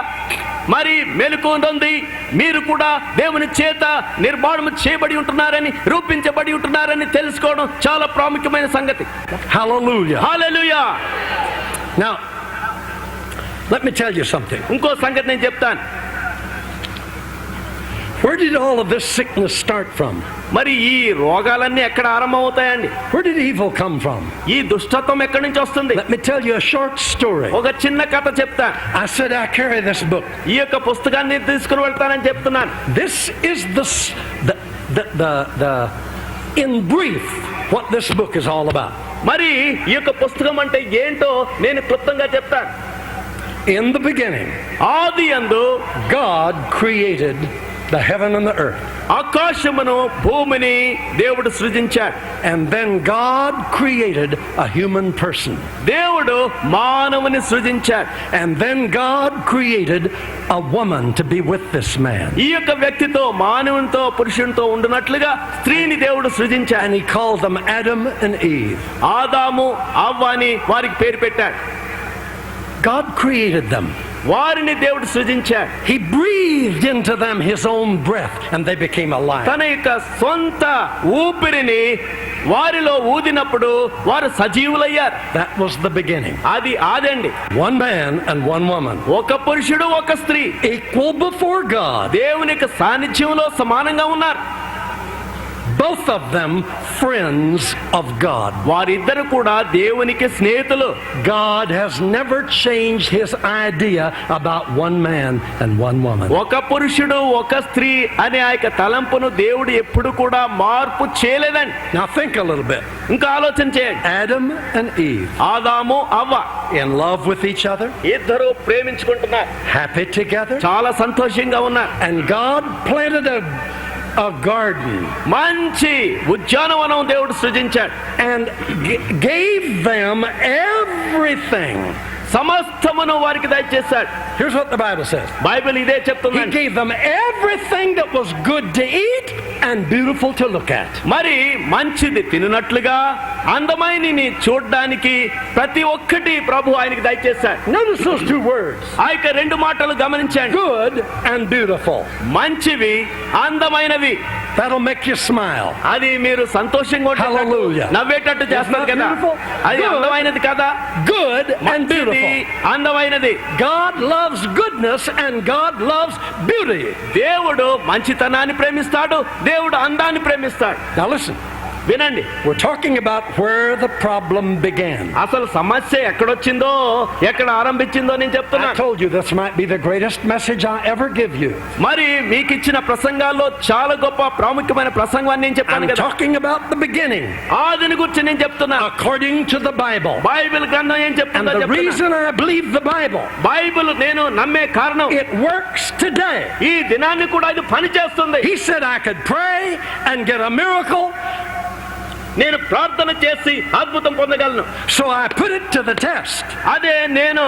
మరి మెలకువనుంది. మీరు కూడా దేవుని చేత నిర్మాణం చేయబడి ఉంటున్నారని, రూపించబడి ఉంటున్నారని తెలుసుకోవడం చాలా ప్రాముఖ్యమైన సంగతి. Hallelujah. Hallelujah. Now, let me tell you something. ఇంకో సంగతి నేను చెప్తాను. Where did all of this sickness start from? మరి ఈ రోగాలన్నీ ఎక్కడ ఆరంభమవుతాయండి? Where did evil come from? ఈ దుష్టత్వం ఎక్కడి నుంచి వస్తుంది? Let me tell you a short story. ఒక చిన్న కథ చెప్తాను. I said I carry this book. ఈ యొక్క పుస్తకాన్ని తీసుకుని వెళ్తానని చెప్తున్నాను. This is the in brief what this book is all about. మరి ఈ యొక్క పుస్తకం అంటే ఏంటో నేను క్లుప్తంగా చెప్తాను. In the beginning, ఆది యందు God created the heaven and the earth. ఆకాశమును భూమిని దేవుడు సృజించాడు. And then God created a human person. దేవుడు మానవుని సృజించాడు. And then God created a woman to be with this man. ఈ యొక్క వ్యక్తితో, మానవునితో, పురుషునితో ఉండునట్లుగా స్త్రీని దేవుడు సృజించాడు. And he called them Adam and Eve. ఆదాము, అవ్వ అని వారికి పేరు పెట్టాడు. God created them. వారిని దేవుడు సృజించాడు. He breathed into them his own breath and they became alive. తన యొక్క సొంత ఊపిరిని వారిలో ఊదినప్పుడు వారు సజీవులయ్యారు. That was the beginning. అది ఆదండి. One man and one woman. ఒక పురుషుడు, ఒక స్త్రీ Equal before God. దేవుని యొక్క సాన్నిధ్యంలో సమానంగా ఉన్నారు. Both of them friends of God. వారిద్దరు కూడా దేవునికి స్నేహితులు. God has never changed his idea about one man and one woman. ఒక పురుషుడు, ఒక స్త్రీ అనే ఆ యొక్క తలంపును దేవుడు ఎప్పుడు కూడా మార్పు చేయలేదండి. Now think a little bit. ఇంకా ఆలోచన చేయండి. Adam and Eve ఆదాము, అవ్వ in love with each other, ఇద్దరు ప్రేమించుకుంటున్నారు, happy together, చాలా సంతోషంగా ఉన్నారు. and God planted a garden మంచి ఉద్యానవనం దేవుడు సృజించాడు. and gave them everything. సమస్తమును వారికి దయచేశాడు. Here's what the Bible says. Bible ఇదే He చెప్తుంది. gave them everything that was good to eat and beautiful to look at. మరి మంచిది తినునట్లుగా, అందమైనని చూడడానికి ప్రతి ఒక్కటి ప్రభు ఆయనకి దయచేశాడు. Notice those two words. ఆ యొక్క రెండు మాటలు గమనించండి. Good and beautiful. మంచివి, అందమైనవి. That'll make you smile. అది మీరు సంతోషంగా ఉండేటట్టు, Hallelujah. నవ్వేటట్టు చేస్తారు కదా. beautiful? అది Good. అందమైనది కదా, Good and మంచిది, beautiful. అందమైనది. God loves goodness and God loves beauty. దేవుడు మంచితనాన్ని ప్రేమిస్తాడు, దేవుడు అందాన్ని ప్రేమిస్తాడు. Now listen, వినండి, we're talking about where the problem began. అసలు సమస్య ఎక్కడొచ్చిందో, ఎక్కడ ఆరంభించిందో నేను I చెప్తున్నా. told you this might be the greatest message I ever give you. మరి మీకు ఇచ్చిన ప్రసంగాల్లో చాలా గొప్ప ప్రాముఖ్యమైన ప్రసంగాన్ని నేను చెప్పాను I'm కదా. talking about the beginning ఆదిని గురించి నేను చెప్తున్నా. according to the Bible. Bible గ్రంథం ఏం And చెప్తుందో the చెప్తున్నా. reason I believe the Bible, Bible నేను నమ్మే కారణం, it works today. ఈ దినాన్ని కూడా ఇది పని చేస్తుంది. He said I could pray and get a miracle, నేను ప్రార్థన చేసి అద్భుతం పొందగలను. so I put it to the test. అదే నేను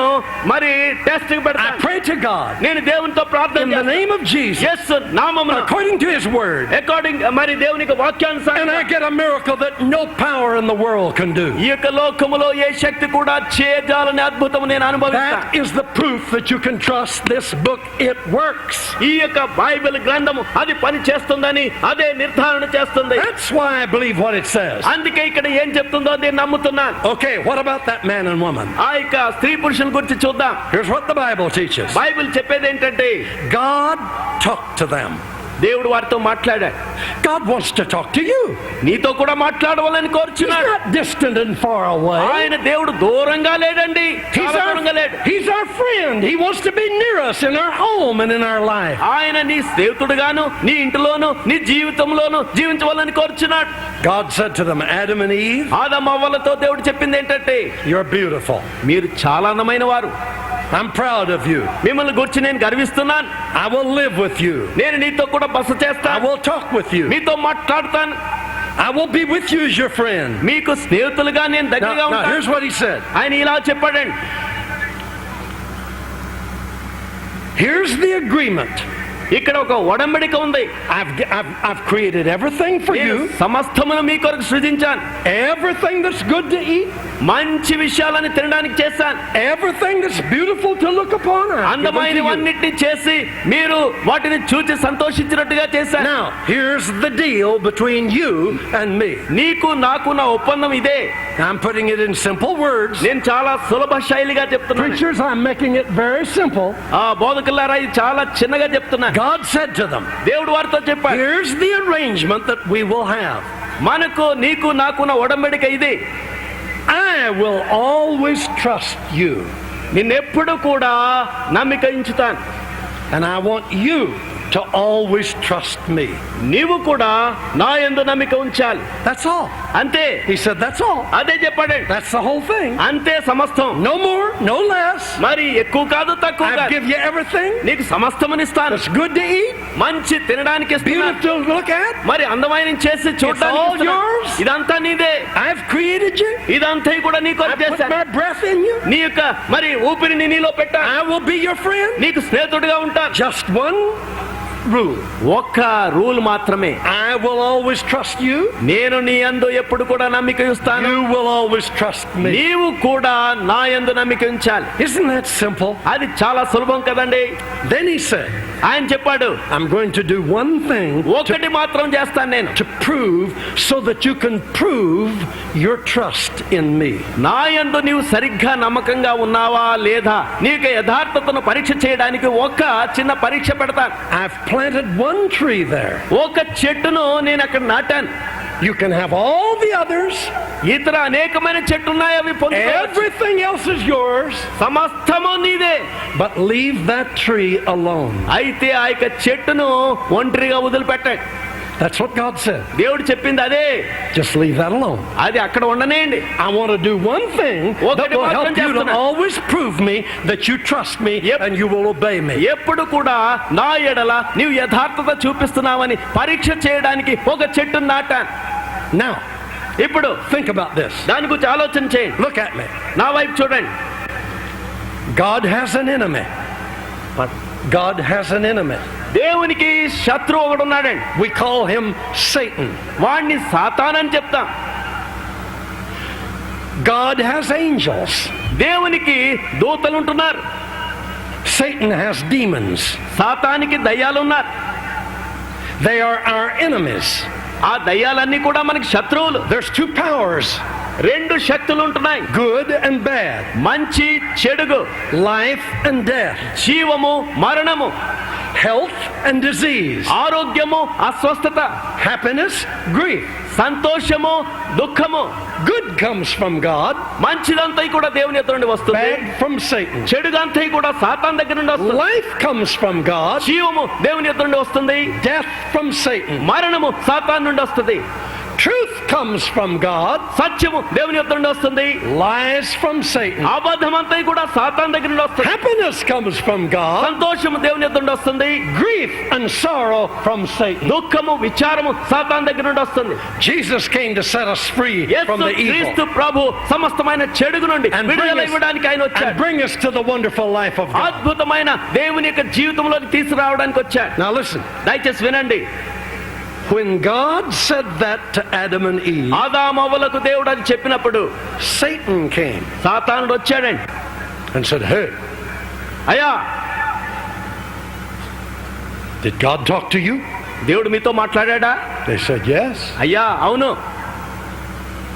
మరి టెస్ట్ I పెడతాను. pray to God నేను దేవునితో ప్రార్థన in the name of Jesus, యేసు నామమున according to His Word, according మరి దేవునికి and వాక్యానుసారంగా I get a miracle that no power in the world can do. ఈ యొక్క లోకములో ఏ శక్తి కూడా చేయజాలని అద్భుతం నేను అనుభవిస్తాను. That is the proof that you can trust this book. It works. ఈ యొక్క బైబిల్ గ్రంథము అది పని చేస్తుందని అదే నిర్ధారణ చేస్తుంది. That's why I believe what it says. అందుకే ఇక్కడ ఏం చెప్తుందో నేను నమ్ముతున్నాను. Okay, what about that man and woman? ఆ యొక్క స్త్రీ పురుషుల గురించి చూద్దాం. Here's what the Bible teaches. Bible చెప్పేది ఏంటంటే, God talked to them. దేవుడు వారితో మాట్లాడాడు. God wants to talk to you. నీతో కూడా మాట్లాడవాలని He's కోరుచున్నాడు. not distant and far away. ఆయన దేవుడు దూరంగా లేడండి, చాలా దూరంగా లేడు. He's our friend. He wants to be near us in our home and in our life. ఆయన నీ స్నేహితుడుగాను, నీ ఇంటిలోను, నీ జీవితంలోను జీవించవాలని కోరుచున్నాడు. God said to them, Adam and Eve, ఆదమ అవ్వలతో దేవుడు చెప్పింది ఏంటంటే, you're beautiful. మీరు చాలా అందమైన వారు, I'm proud of you. మిమ్మల్ని గురించి నేను గర్విస్తున్నాను. I will live with you. నేను నీతో కూడా బస I చేస్తాను, will talk with you. మీతో మాట్లాడతాను, I will be with you as your friend. మీకు స్నేహితులుగా నేను దగ్గరగా Now, ఉంటాను. here's what he said. ఆయన ఇలా చెప్పాడండి, Here's the agreement. ఇక్కడ ఒక ఒడంబడిక ఉంది. I've created everything for నేను you. సమస్తమును మీ కొరకు సృజించాను. Everything that's good to eat. మంచి విషయాలని తినడానికి చేశాను. Everything that's beautiful to look upon. I've given to you. అందమైనవన్నిటిని చేసి మీరు వాటిని చూసి సంతోషించినట్టుగా చేశాను. Now, here's the deal between you and me. నీకు నాకు నా ఒప్పందం ఇదే. I'm putting it in simple words. నేను చాలా సులభ శైలిగా చెప్తున్నాను. Preachers, I'm making it very simple. ఆ బోధకులారా ఇది చాలా చిన్నగా చెప్తున్నా. God said to them, దేవుడు వారితో చెప్పాడు, here's the arrangement that we will have. మనకు నీకు నాకు నా ఒడంబడిక ఇది. I will always trust you. నిన్నెప్పుడు కూడా నమ్మిక ఉంచుతాను. And I want you to always trust me. నీవు కూడా నా యందు నమ్మిక ఉంచాలి. That's all. అంతే. He said, that's all. అదే చెప్పాడు. That's the whole thing. అంతే సమస్తం. No more, no less. మరి ఎక్కువ కాదు తక్కువ I కాదు. give you everything నీకు సమస్తమునిస్తాను. that's good to eat, మంచి తినడానికి ఇస్తున్నాను. beautiful to look at. మరి అందమైన చేసి చూడడానికి all ఇస్తున్నాను. yours. ఇదంతా నీదే. I've created you. ఇదంతా కూడా నీ I కొరకు put చేశాను. my breath in you. నీ యొక్క మరి ఊపిరిని నీలో పెట్టాను. I will be your friend. నీకు స్నేహితుడిగా ఉంటాను. Just one rule. ఒక్క రూల్ మాత్రమే. I will always trust you. నేను నీ యందు ఎప్పుడు కూడా నమ్మిక ఉంచుతాను. You will always trust me. నీవు కూడా నా యందు నమ్మిక ఉంచాలి. Isn't that simple? అది చాలా సులభం కదండి. Then he said, ఆయన చెప్పాడు, I'm going to do one thing ఒకటి మాత్రం చేస్తాను నేను, to prove so that you can prove your trust in me. నా యందు నీవు సరిగ్గా నమ్మకంగా ఉన్నావా లేదా, నీకు యథార్థతను పరీక్ష చేయడానికి ఒక చిన్న పరీక్ష పెడతాను. I've planted one tree there. ఒక చెట్టును నేను అక్కడ నాటాను. You can have all the others. ఇతర అనేకమైన చెట్లు ఉన్నాయి, అవి పొందుకోవచ్చు. Everything else is yours. సమస్తము నీదే. But leave that tree alone. అయితే ఆ యొక్క చెట్టును ఒంటరిగా వదిలిపెట్టాడు. That's what God said. దేవుడు చెప్పింది అదే. Just leave that alone. అది అక్కడ ఉండనేయండి. I want to do one thing that will help you to always prove me that you trust me and you will obey me. ఎప్పుడు కూడా నా ఎడల నీవు యథార్థత చూపిస్తున్నావని పరీక్ష చేయడానికి ఒక చెట్టును నాటాను. Now, ఇప్పుడు think about this. దాని గురించి ఆలోచన చేయండి. Look at me. నా వైపు చూడండి. God has an enemy. God has an enemy. దేవునికి శత్రువు ఒకడు ఉన్నాడండి. We call him Satan. వాడిని సాతాను అని చెప్తాం. God has angels. దేవునికి దూతలు ఉంటున్నారు. Satan has demons. సాతానికి దయ్యాలు ఉన్నారు. They are our enemies. ఆ దయ్యాలన్నీ కూడా మనకి శత్రువులు. There's two powers. రెండు శక్తులు ఉంటున్నాయి, Good and bad. మంచి చెడుగు, Life and death. జీవము మరణము, Health and disease. ఆరోగ్యము అస్వస్థత, Happiness, grief. సంతోషము దుఃఖము. Good comes from God. మంచిదంతా కూడా దేవుని ఎదురు నుండి వస్తుంది, Bad from Satan. చెడుగంతా కూడా సాతాన్ దగ్గర నుండి వస్తుంది. Life comes from God. జీవము దేవుని ఎదురు నుండి వస్తుంది, Death from Satan. మరణము సాతాన్ నుండి వస్తుంది. Truth comes from God. సత్యము దేవుని ఎదురు నుండి వస్తుంది, Lies from Satan. అబద్ధమంతా కూడా సాతాన్ దగ్గర నుండి వస్తుంది. Happiness comes from God. సంతోషము దేవుని ఎదురు నుండి వస్తుంది, Grief and sorrow from Satan. దుఃఖము విచారము సాతాన్ దగ్గర నుండి వస్తుంది. Jesus came to set us free from the క్రీస్తు evil ప్రభు సమస్తమైన చెడుగు నుండి and విడుదల ఇవ్వడానికి ఆయన and వచ్చాడు. bring us to the wonderful life of God. అద్భుతమైన దేవుని యొక్క జీవితంలోకి తీసుకురావడానికి వచ్చాడు. Now listen. దయచేసి వినండి. When God said that to Adam and Eve, ఆదామవ్వలకు దేవుడు అది చెప్పినప్పుడు Satan came సాతానుడు వచ్చాడండి. and said, "Hey, అయ్యా, did God talk to you?" దేవుడు మీతో మాట్లాడా? They said, "Yes." అయ్యా అవును.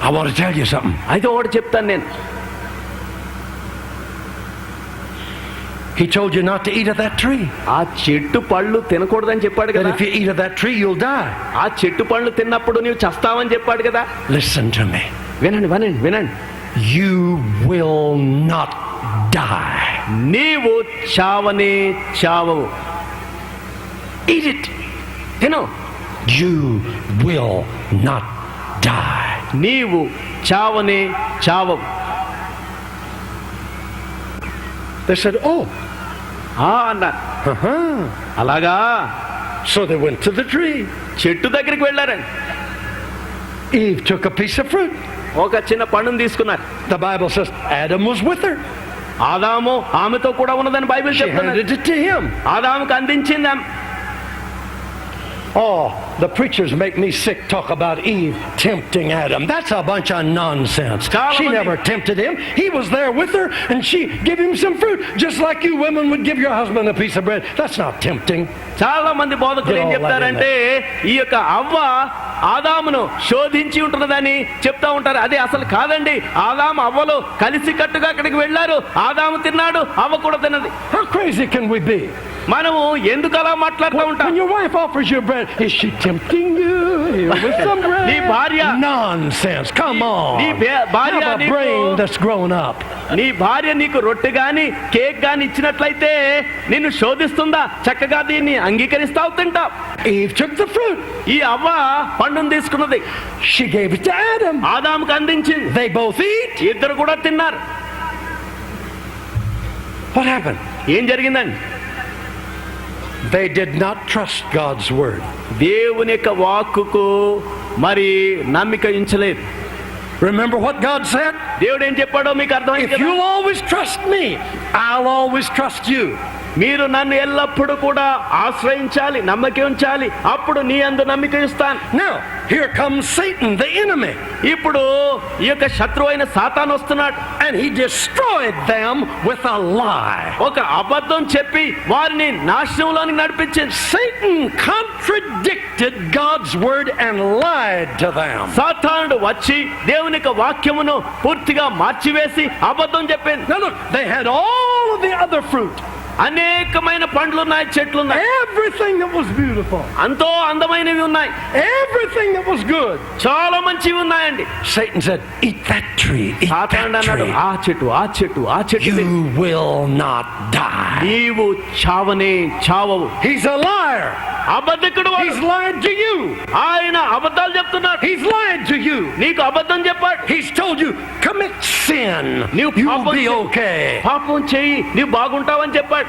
I want to tell you something. అయితే ఒకటి చెప్తాను నేను. He told you not to eat of that tree. ఆ చెట్టు పళ్ళు తినకూడదని చెప్పాడు That కదా. if you eat of that tree, you'll die. ఆ చెట్టు పళ్ళు తిన్నప్పుడు నీవు చస్తావని చెప్పాడు కదా. Listen to me. వినండి వినండి వినండి. You will not die. నీవు చావనే చావవు. Eat it. తిను. You will not die. నీవు చావనే చావవు. They said, "Oh, అన్నారు. అలాగా. So they went to the tree. చెట్టు దగ్గరికి వెళ్ళారండి. Eve took a piece of fruit. ఒక చిన్న పండును తీసుకున్నారు. The Bible says Adam was with her. ఆదాము ఆమెతో కూడా ఉన్నదని బైబిల్ She చెప్తున్నది. handed it to him. ఆదాముకు అందించింది ఆమె. Oh, the preachers make me sick talk about Eve tempting Adam. That's a bunch of nonsense. She never tempted him. He was there with her and she gave him some fruit, just like you women would give your husband a piece of bread. That's not tempting. చాలా మంది బోధకులు ఏం చెప్తారంటే ఈ యొక్క అవ్వ ఆదామును శోధించి ఉంటున్నదని చెప్తా ఉంటారు. అదే అసలు కాదండి. ఆదాము అవ్వలు కలిసి కట్టుగా అక్కడికి వెళ్ళారు. ఆదాము తిన్నాడు, అవ్వ కూడా తిన్నది. How crazy can we be? మనము ఎందుకు అలా మాట్లాడుతూ ఉంటాం? When your wife offers you bread, is she tempting you with some bread? నీ భార్య Nonsense. Come on. నీ భార్య Have a brain that's grown up. నీ భార్య నీకు రొట్టె గాని కేక్ గాని ఇచ్చినట్లయితే నిన్ను శోధిస్తుందా? చక్కగా దీన్ని అంగీకరిస్తావు, తింటావు. Eve took the fruit. ఈ అవ్వ పండును తీసుకున్నది. She gave it to Adam. ఆదాముకు అందించింది. They both eat. ఇద్దరు కూడా తిన్నారు. What happened? ఏం జరిగిందండి? They did not trust God's word. దేవుని యొక్క వాక్కుకు మరి నమ్మిక ఉంచలేదు. Remember what God said? దేవుడు ఏం చెప్పాడో మీకు అర్థమైంది If కదా? you'll always trust me, I'll always trust you. మీరు నన్ను ఎల్లప్పుడూ కూడా ఆశ్రయించాలి, నమ్మక ఉంచాలి, అప్పుడు నీ యందు నమ్మిక ఇస్తాను. Now, here comes Satan, the enemy. ఇప్పుడు ఈ యొక్క శత్రువైన సాతాను వస్తున్నాడు. And he destroyed them with a lie. ఒక అబద్ధం చెప్పి వారిని నాశనంలోనికి నడిపించింది. Satan contradicted God's word and lied to them. సాతానుడు వచ్చి దేవుని యొక్క వాక్యమును పూర్తిగా మార్చివేసి అబద్ధం చెప్పింది. Now look, they had all of the other fruit. అనేకమైన పండ్లు ఉన్నాయి, చెట్లు ఉన్నాయి, Everything that was beautiful. ఎంతో అందమైనవి ఉన్నాయి, Everything that was good. చాలా మంచివి ఉన్నాయండి. Satan said, "Eat that tree. Eat సాతానుడు that అన్నాడు, tree. ఆ చెట్టు ఆ చెట్టు ఆ చెట్టు తిను. You will not die." నీవు చావనే చావవు. He's a liar. అబద్ధకుడు వాడు. He's lied to you. ఆయన అబద్ధాలు చెప్తున్నాడు. He's lied to you. నీకు అబద్ధం చెప్పాడు. He's told you, commit sin. నీవు You'll పాపం be చెయ్యి. okay. పాపం చెయ్యి, నీవు బాగుంటావని చెప్పాడు.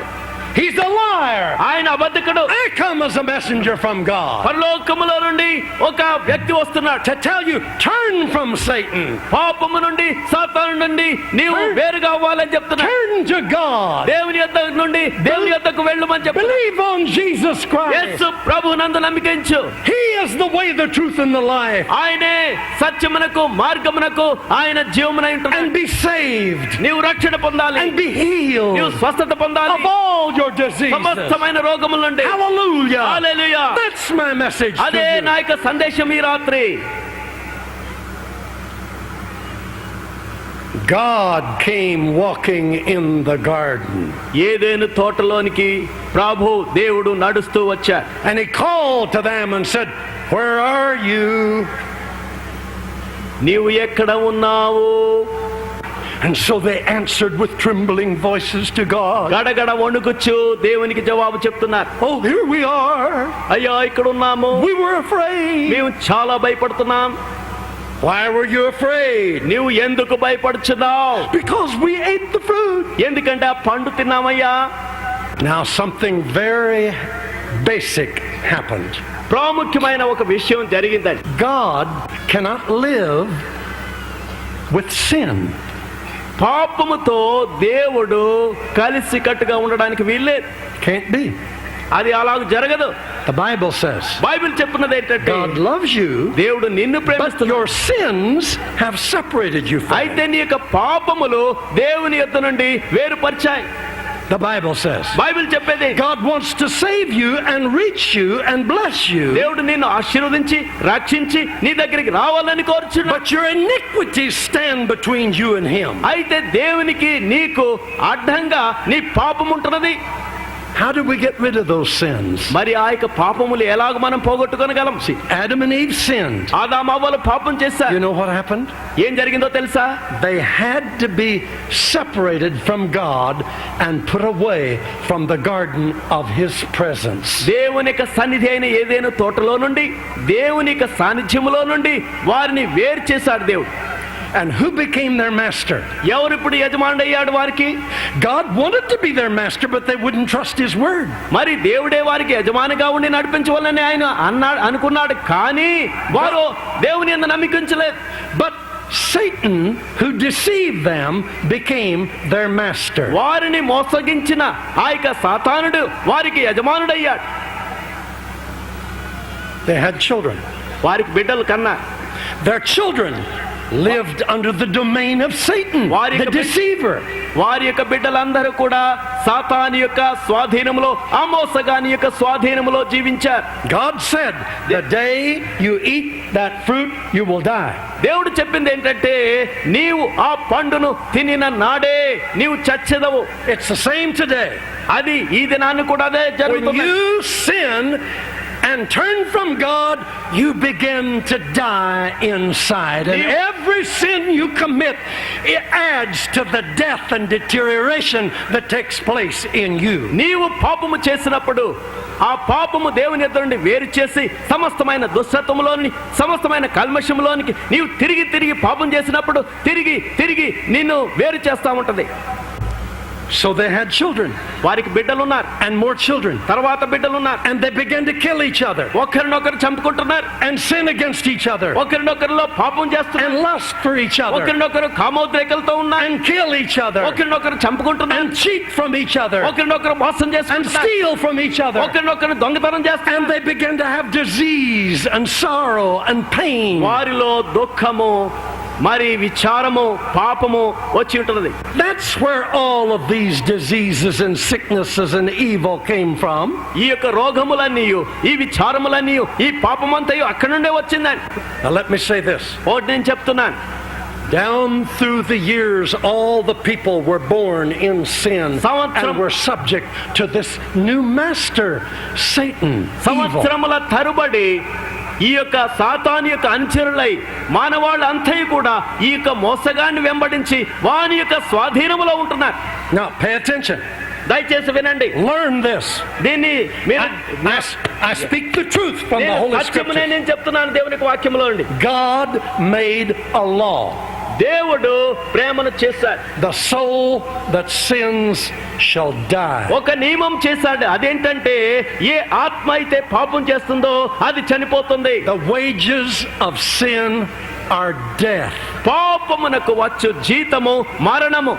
He's a liar. ఆయన అబద్ధకుడు. I come as a messenger from God పరలోకములో నుండి ఒక వ్యక్తి వస్తున్నాడు to tell you, turn from Satan. పాపము నుండి సాతాను నుండి నీవు వేరుగా అవ్వాలని చెప్తున్నాడు. Turn to God. దేవుని యొద్ద నుండి దేవుని యొద్దకు వెళ్ళమని చెప్తున్నాడు. Believe on Jesus Christ. యేసు ప్రభువునందు నమ్మికించు. He is the way, the truth, and the life. ఆయనే సత్యమునకు మార్గమునకు ఆయన జీవమునై ఉంటున్నాడు. And be saved. నీవు రక్షణ పొందాలి, And be healed నీవు స్వస్థత పొందాలి, of all your diseases. సమస్తమైన రోగముల నుండి. Hallelujah. Hallelujah. That's my message to అదే you. నా యొక్క సందేశం ఈ రాత్రి. God came walking in the garden. ఏదెను తోటలోనికి ప్రభు దేవుడు నడుస్తూ వచ్చాడు. And he called to them and said, "Where are you?" నీవు ఎక్కడ ఉన్నావు? And so they answered with trembling voices to God. గడగడ వణుకుచు దేవునికి జవాబు చెప్తున్నారు. "Oh, here we are. అయ్యా ఇక్కడ ఉన్నాము. We were afraid." మేము చాలా భయపడుతున్నాం. "Why were you afraid?" నీవు ఎందుకు భయపడుచున్నావు? "Because we ate the fruit." ఎందుకంటే ఆ పండు తిన్నామయ్యా. Now something very basic happened. ప్రాముఖ్యమైన ఒక విషయం జరిగిందండి. God cannot live with sin. పాపముతో దేవుడు కలిసి కట్టుగా ఉండడానికి వీల్లేదు. Can't be. అది అలాగ జరగదు. The Bible says బైబిల్ చెప్తున్నది ఏంటంటే God loves you, దేవుడు నిన్ను but ప్రేమిస్తున్నాడు. your sins have separated you from అయితే Him. నీ యొక్క పాపములు దేవుని యొద్ద నుండి వేరుపరిచాయి. The Bible says బైబిల్ చెప్పేది God wants to save you and reach you and bless you, దేవుడు నిన్ను ఆశీర్వదించి రక్షించి నీ దగ్గరికి రావాలని కోరుచున్నాడు. but your iniquities stand between you and Him. అయితే దేవునికి నీకు అడ్డంగా నీ పాపం ఉంటున్నది. How do we get rid of those sins? మరి ఆ యొక్క పాపములు ఎలాగ మనం పోగొట్టుకోగలం? See, Adam and Eve sinned. ఆదాము అవ్వలు పాపం చేశారు. You know what happened? ఏం జరిగిందో తెలుసా? They had to be separated from God and put away from the garden of His presence. దేవుని యొక్క సన్నిధి అయిన ఏదైనా తోటలో నుండి దేవుని యొక్క సాన్నిధ్యములో నుండి వారిని వేరు చేశాడు దేవుడు. And who became their master? ఎవరు ఇప్పుడు యజమానుడు అయ్యాడు వారికి? God wanted to be their master, but they wouldn't trust His word. మరి దేవుడే వారికి యజమానిగా ఉండి నడిపించవాలని ఆయన అనుకున్నాడు, కానీ వారు దేవుని యందు నమ్మిక ఉంచలేదు. But Satan, who deceived them, became their master. వారిని మోసగించిన ఆ యొక్క సాతానుడు వారికి యజమానుడయ్యాడు. They had children. వారికి బిడ్డలు కన్నా Their children lived under the domain of Satan, the deceiver. వారి యొక్క బిడ్డలందరూ కూడా సాతాను యొక్క స్వాధీనములో, ఆ మోసగాని యొక్క స్వాధీనములో జీవించారు. God said, "The day you eat that fruit, you will die." దేవుడు చెప్పింది ఏంటంటే నీవు ఆ పండును తినిన నాడే నీవు చచ్చెదవు. It's the same today. అది ఈ దినాన్ని కూడా అదే When జరుగుతుంది. you sin and turn from God, you begin to die inside. And every sin you commit, it adds to the death and deterioration that takes place in you. నీవు పాపము చేసినప్పుడు ఆ పాపము దేవుని ఎదురు నుండి వేరు చేసి సమస్తమైన దుష్టత్వములోని సమస్తమైన కల్మషములోనికి నీవు తిరిగి తిరిగి పాపం చేసినప్పుడు తిరిగి తిరిగి నిన్ను వేరు చేస్తా ఉంటది. So they had children. వారికి బిడ్డలు ఉన్నారు. And more children. తర్వాత బిడ్డలు ఉన్నారు. And they began to kill each other. ఒకరినొకరు చంపుకుంటున్నారు. And sin against each other. ఒకరినొకరిలో పాపం చేస్తున్నారు. And lust for each other. ఒకరినొకరు కామోద్రేకలతో ఉన్నారు. And kill each other. ఒకరినొకరు చంపుకుంటున్నారు. And cheat from each other. ఒకరినొకరు మోసం And చేసుకుంటున్నారు. steal from each other. ఒకరినొకరు దొంగతనం చేస్తున్నారు. And they began to have disease and sorrow and pain. వారిలో దుఃఖము మరి విచారము పాపము వచ్చి ఉంటున్నది. That's where all of these diseases and sicknesses and evil came from. ఈ యొక్క రోగములన్నీ ఈ విచారములన్నీ ఈ పాపమంతయు అక్కడ నుండే వచ్చిందని. Now let me say this. ఒకటి నేను చెప్తున్నాను. Down through the years, all the people were born in sin and were subject to this new master, Satan, evil. సంవత్సరముల తరుబడి ఈ యొక్క సాతాను యొక్క అనుచరులై మానవాళ్ళు అంతయు కూడా ఈ యొక్క మోసగాన్ని వెంబడించి వాని యొక్క స్వాధీనములో ఉంటున్నారు. Now pay attention. దయచేసి వినండి. Learn this. దీన్ని మీరు I speak the truth from the Holy Scripture. నేను చెప్తున్నాను దేవుని వాక్యములో నుండి. God made a law. దేవుడు ప్రేమను చేశాడు. The soul that sins shall die. ఒక నియమం చేశాడు. అదేంటంటే ఏ ఆత్మ అయితే పాపం చేస్తుందో అది చనిపోతుంది. The wages of sin are death. పాపమునకు వచ్చు జీతము మరణము.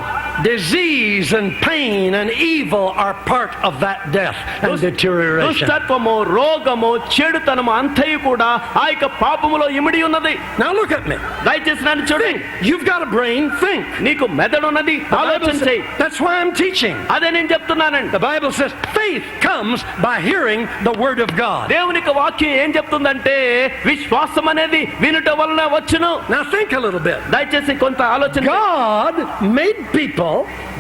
disease and pain and evil are part of that death and deterioration. దుష్టత్వము, రోగము, చెడుతనము అంతయు కూడా ఆ యొక్క పాపములో ఇమిడి ఉన్నది. Now look at me. దయచేసి నన్ను చూడండి. You've got a brain, think. నీకు మెదడు ఉన్నది, ఆలోచన చేయి. That's why I'm teaching. అదే నేను చెప్తున్నానండి. The Bible says faith comes by hearing the word of God. దేవుని యొక్క వాక్యం ఏం చెప్తుందంటే విశ్వాసం అనేది వినుట వలన వచ్చును. Now think a little bit. దయచేసి కొంత ఆలోచన చేయి. God made people,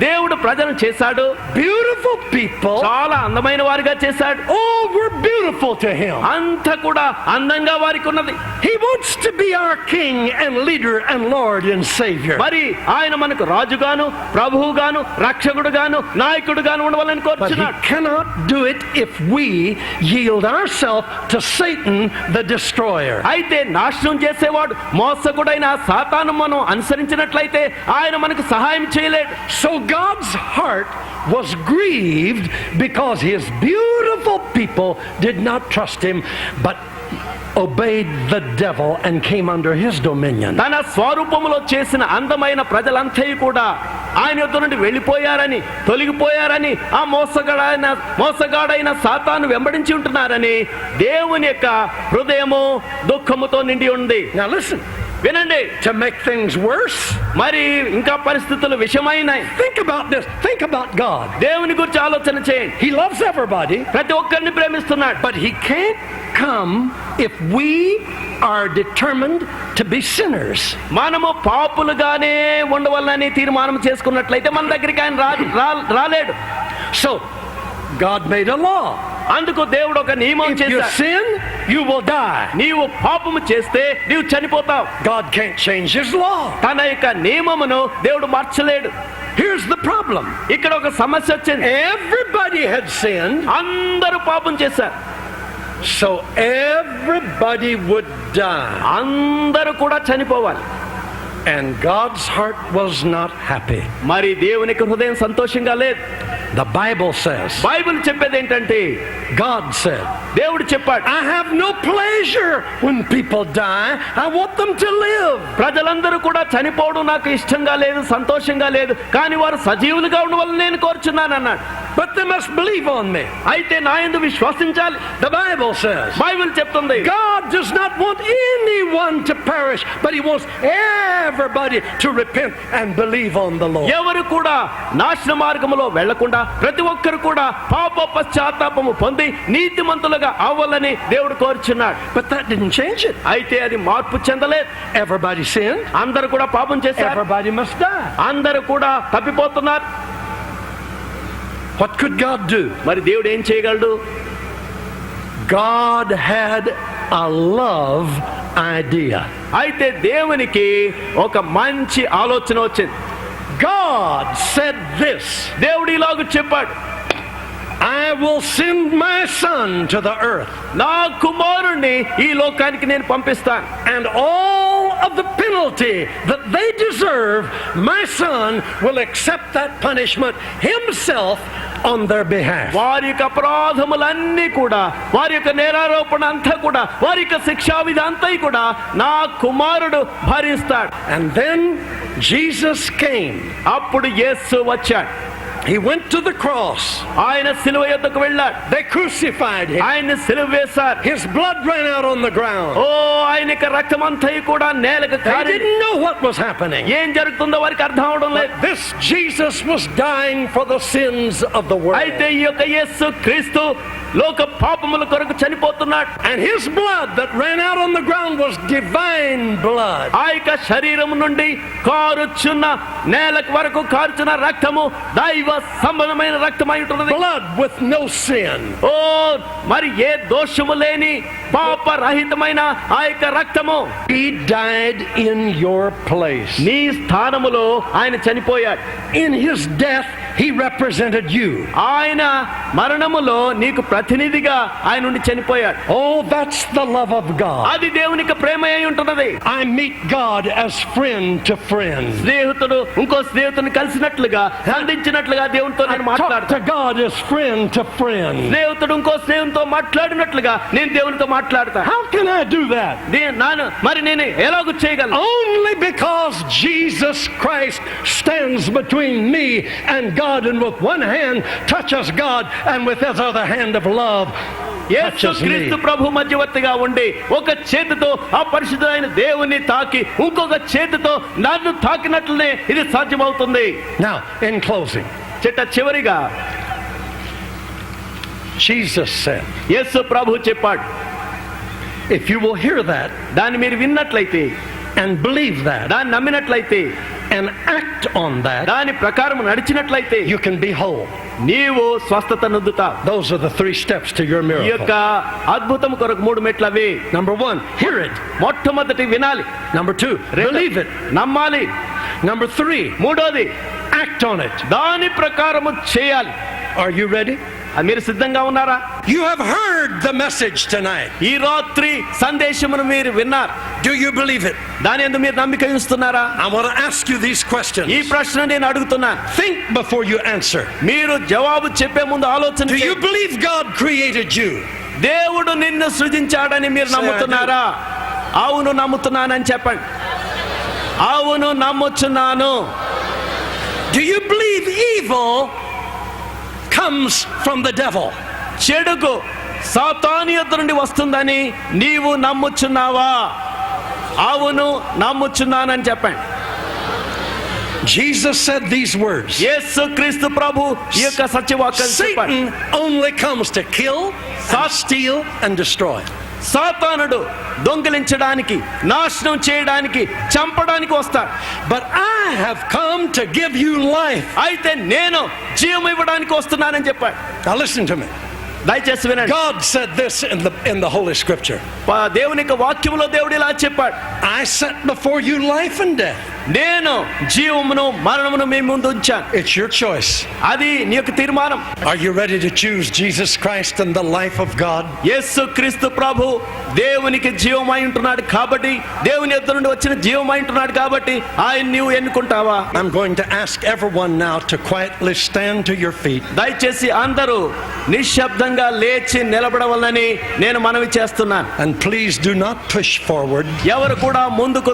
దేవుడు ప్రజలను చేశాడు, beautiful people. చాలా అందమైన వారిగా చేశాడు. All were beautiful to him. అంత కూడా అందంగా వారికి ఉన్నది. He wants to be our king and leader and Lord and Savior. మరి ఆయన మనకు రాజుగాను, ప్రభువుగాను, రక్షకుడుగాను, నాయకుడుగాను ఉండవాలని But he కోరుచున్నాడు. cannot do it if we yield ourselves to Satan the destroyer. అయితే నాశనం చేసేవాడు మోసకుడైన సాతాను మనం అనుసరించినట్లయితే ఆయన మనకు సహాయం చేయలేడు. So God's heart was grieved because his beautiful people did not trust him but obeyed the devil and came under his dominion. తన స్వరూపములో చేసిన అందమైన ప్రజలంతా కూడా ఆయన యొద్ద నుండి వెళ్ళిపోయారని, తొలగిపోయారని, ఆ మోసగాడైన సాతాను వెంబడించి ఉంటున్నారని దేవుని యొక్క హృదయము దుఃఖముతో నిండి ఉంది. Now listen. వినండి. To make things worse, మరి ఇంకా పరిస్థితులు విషమైనాయి. think about this. Think about God. దేవుని గురించి ఆలోచన చేయండి. He loves everybody, ప్రతి ఒక్కరిని ప్రేమిస్తున్నాడు. but he can't come if we are determined to be sinners. మనము పాపులుగానే ఉండవాలని తీర్మానం చేసుకున్నట్లయితే మన దగ్గరికి ఆయన రాలేడు. So God made a law. అందుకు దేవుడు ఒక నియమం If you చేశాడు. sin, you will die. నీవు పాపము చేస్తే నీవు చనిపోతావు. God can't change his law. తన యొక్క నియమమును దేవుడు మార్చలేడు. Here's the problem. ఇక్కడ ఒక సమస్య వచ్చింది. Everybody had sinned, అందరూ పాపం చేశారు. so everybody would die. అందరూ కూడా చనిపోవాలి. And God's heart was not happy. మరి దేవునికి హృదయం సంతోషంగా లేదు. The Bible says, బైబిల్ చెప్పేది ఏంటంటే God said, దేవుడు చెప్పాడు, I have no pleasure when people die. I want them to live. ప్రజలందరూ కూడా చనిపోవడం నాకు ఇష్టంగా లేదు, సంతోషంగా లేదు, కానీ వారు సజీవులుగా ఉండవాలని నేను కోరుచున్నాను అన్నాడు. But they must believe on me. అయితే నా యందు విశ్వసించాలి. The Bible says, బైబిల్ చెప్తుంది, God does not want anyone to perish, but he wants everybody to repent and believe on the Lord. ఎవరు కూడా నాశన మార్గములో వెళ్లకుండా ప్రతి ఒక్కరు కూడా పాప పశ్చాత్తాపము పొంది నీతిమంతులుగా అవ్వాలని దేవుడు కోరుచున్నాడు. But that didn't change it. అయితే అది మార్పు చెందలేదు. Everybody sinned. అందరూ కూడా పాపం చేశారు. Everybody must die. అందరూ కూడా తప్పిపోతున్నారు. What could God do? మరి దేవుడు ఏం చేయగలడు? God had a love idea. అయితే దేవునికి ఒక మంచి ఆలోచన వచ్చింది. God said this, దేవుడు ఇలాగ చెప్పాడు, I will send my son to the earth, నా కుమారుణ్ణి ఈ లోకానికి నేను పంపిస్తాను. and all of the penalty that they deserve, my son will accept that punishment himself on their behalf. వారి యొక్క అపరాధములన్నీ కూడా, వారి యొక్క నేరారోపణ అంతా కూడా, వారి యొక్క శిక్షా విధి అంతా కూడా నా కుమారుడు భరిస్తాడు. And then Jesus came. అప్పుడు యేసు వచ్చాడు. He went to the cross. ఆయన సిలువ యొద్దకు వెళ్ళాడు. They crucified him. ఆయన్ని సిలువ వేశారు. His blood ran out on the ground. ఓ ఆయన యొక్క రక్తం అంతా కూడా నేలకు They కారింది. didn't know what was happening. ఏం జరుగుతుందో వారికి అర్థం అవడం లేదు. This Jesus was dying for the sins of the world. అయితే ఈ యొక్క యేసు క్రీస్తు లోక పాపముల కొరకు చనిపోతున్నాడు. And his blood that ran out on the ground was divine blood. ఆ యొక్క శరీరం నుండి కారుచున్న నేలకు వరకు కారుచున్న రక్తము దైవ సంబంధమైన రక్తమై ఉంటున్నది. Blood with no sin. ఓ మరి ఏ దోషము లేని పాపరహితమైన ఆ యొక్క రక్తము. He died in your place. నీ స్థానములో ఆయన చనిపోయాడు. In his death he represented you. ఆయన మరణములో నీకు ప్రతినిధిగా ఆయన ఉండి చనిపోయాడు. Oh, that's the love of God. అది దేవునికి ప్రేమ అయి ఉంటున్నది. I meet God as friend to friend. స్నేహితుడు ఇంకో స్నేహితుని కలిసినట్లుగా సంధించినట్లుగా దేవునితో నేను Talk మాట్లాడతాను. to God as friend to friend. స్నేహితుడు ఇంకో స్నేహితుతో మాట్లాడినట్లుగా నేను దేవునితో మాట్లాడతాను. How can I do that? మరి నేను ఎలాగూ చేయగలను? Only because Jesus Christ stands between me and God, and with one hand touches God and with his other hand of love యేసు క్రీస్తు ప్రభు మధ్యవర్తిగా ఉండి ఒక చేతితో ఆ పరిశుద్ధమైన దేవుని తాకి ఇంకొక చేతితో నన్ను తాకినట్లనే ఇది సాధ్యమవుతుంది. Now, in closing, చివరిగా Jesus said, యేసు ప్రభు చెప్పాడు, if you will hear that దాన్ని మీరు విన్నట్లయితే and believe that దాన్ని నమ్మినట్లయితే and act on that, దాని ప్రకారం నడిచినట్లయితే you can be whole. నీవు స్వస్థత నొందుతావు. Those are the 3 steps to your ఈ miracle. యొక్క అద్భుతం కొరకు 3 మెట్లు అవి. Number 1, hear it. మొట్టమొదటి వినాలి. Number 2, believe it. నమ్మాలి. Number 3, మూడోది act on it. దాని ప్రకారము చేయాలి. Are you ready? మీరు సిద్ధంగా ఉన్నారా? You have heard the message tonight. ఈ రాత్రి సందేశమును మీరు విన్నారు. Do you believe it? దాని యందు మీరు నమ్మిక ఉంచుతున్నారా? I want to ask you these questions. ఈ ప్రశ్న నేను అడుగుతున్నాను. Think before you answer. మీరు జవాబు చెప్పే ముందు ఆలోచన Do you చేయండి. believe God created you? దేవుడు నిన్ను సృజించాడని మీరు Say, నమ్ముతున్నారా? అవును నమ్ముతున్నానని చెప్పండి. అవును నమ్ముచున్నాను. Do you believe evil comes from the devil? చెడుకు సాతాను యొద్ద నుండి వస్తుందని నీవు నమ్ముచున్నావా? అవును నమ్ముచున్నానని చెప్పండి. Jesus said these words. యేసు క్రీస్తు ప్రభు ఈ యొక్క సత్యవాక్యాలు చెప్పాడు. Satan only comes to kill, steal and destroy. సాతానుడు దొంగిలించడానికి, నాశనం చేయడానికి, చంపడానికి వస్తాడు. But I have come to give you life. అయితే నేను జీవం ఇవ్వడానికి వస్తున్నానని చెప్పాడు. Now listen to me. దయచేసి వినండి. God said this in the Holy Scripture. దేవుని యొక్క వాక్యములో దేవుడు ఇలా చెప్పాడు, I set before you life and death. నేను జీవమును మరణమును మీ ముందు ఉంచాను. It's your choice. అది నీ యొక్క తీర్మానం. Are you ready to choose Jesus Christ and the life of God? యేసు క్రీస్తు ప్రభు దేవునికి జీవమై ఉంటున్నాడు కాబట్టి, దేవుని యొద్ద నుండి వచ్చిన జీవమై ఉంటున్నాడు కాబట్టి ఆయన నీవు ఎన్నుకుంటావా? I'm going to ask everyone now to quietly stand to your feet. దయచేసి అందరూ నిశ్శబ్దంగా లేచి నిలబడవాలని నేను మనవి చేస్తున్నాను. And please do not push forward. ఎవరు కూడా ముందుకు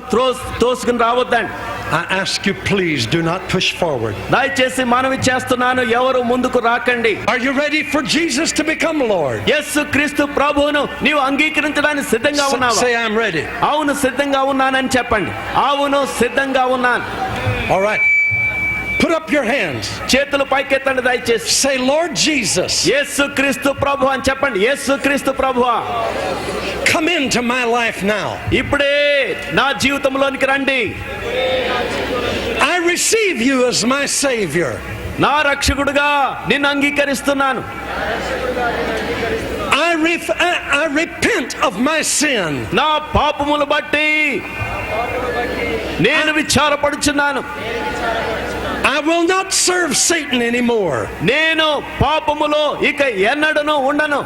తోసుకుని రావద్దండి. I ask you, please do not push forward. దయచేసి మనవి చేస్తున్నాను, ఎవరు ముందుకు రాకండి. Are you ready for Jesus to become Lord? యేసు క్రీస్తు ప్రభువును నీవు అంగీకరించడానికి సిద్ధంగా ఉన్నావా? Say, I'm ready. అవును సిద్ధంగా ఉన్నానని చెప్పండి. అవును సిద్ధంగా ఉన్నాను. All right. Put up your hands. చేతులు పైకెత్తండి దయచేసి. Say, Lord Jesus. యేసు క్రీస్తు ప్రభు అని చెప్పండి. యేసు క్రీస్తు ప్రభువా, come into my life now. ఇప్పుడే నా జీవితంలోనికి రండి. I receive you as my Savior. నా రక్షకుడుగా నిన్ను అంగీకరిస్తున్నాను. I repent of my sin. నా పాపములు బట్టి నేను విచారపడుచున్నాను. I will not serve Satan anymore. నేను పాపములో ఇక ఎన్నడను ఉండను.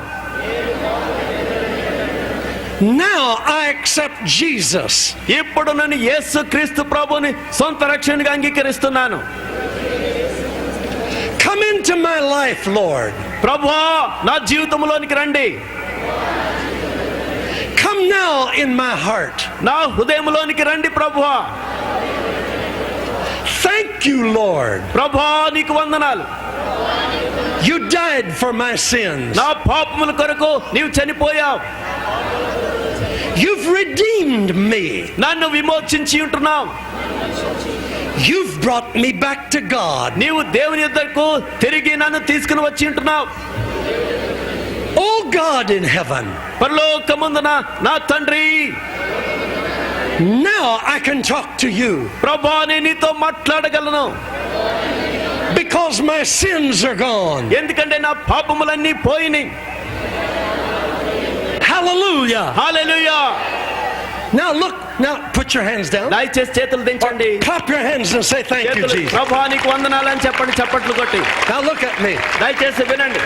Now I accept Jesus. ఇప్పుడు నేను యేసు క్రీస్తు ప్రభుని సొంత రక్షణగా అంగీకరిస్తున్నాను. Come into my life, Lord. ప్రభువా నా జీవితంలోనికి రండి. Come now in my heart. నా హృదయంలోనికి రండి ప్రభువా. Thank you, Lord. ప్రభువా నీకు వందనాలు. You died for my sins. నా పాపముల కొరకు నీవు చనిపోయావు. You've redeemed me. నన్ను విమోచించి ఉంటున్నావు. You've brought me back to God. నీవు దేవుని యొద్దకు తిరిగి నన్ను తీసుకుని వచ్చి ఉంటున్నావు. Oh God in heaven. పరలోకమందున నా తండ్రి, now I can talk to you. ప్రభువా నేను నీతో మాట్లాడగలను. Because my sins are gone. ఎందుకంటే నా పాపములన్నీ పోయినాయి. Hallelujah. Hallelujah. Now look, now put your hands down. దయచేసి చేతులు దించండి. Clap your hands and say thank you, చేతులు Jesus. ప్రభువా నీకు వందనాలని చెప్పండి చప్పట్లు కొట్టి. Now look at me. దయచేసి వినండి.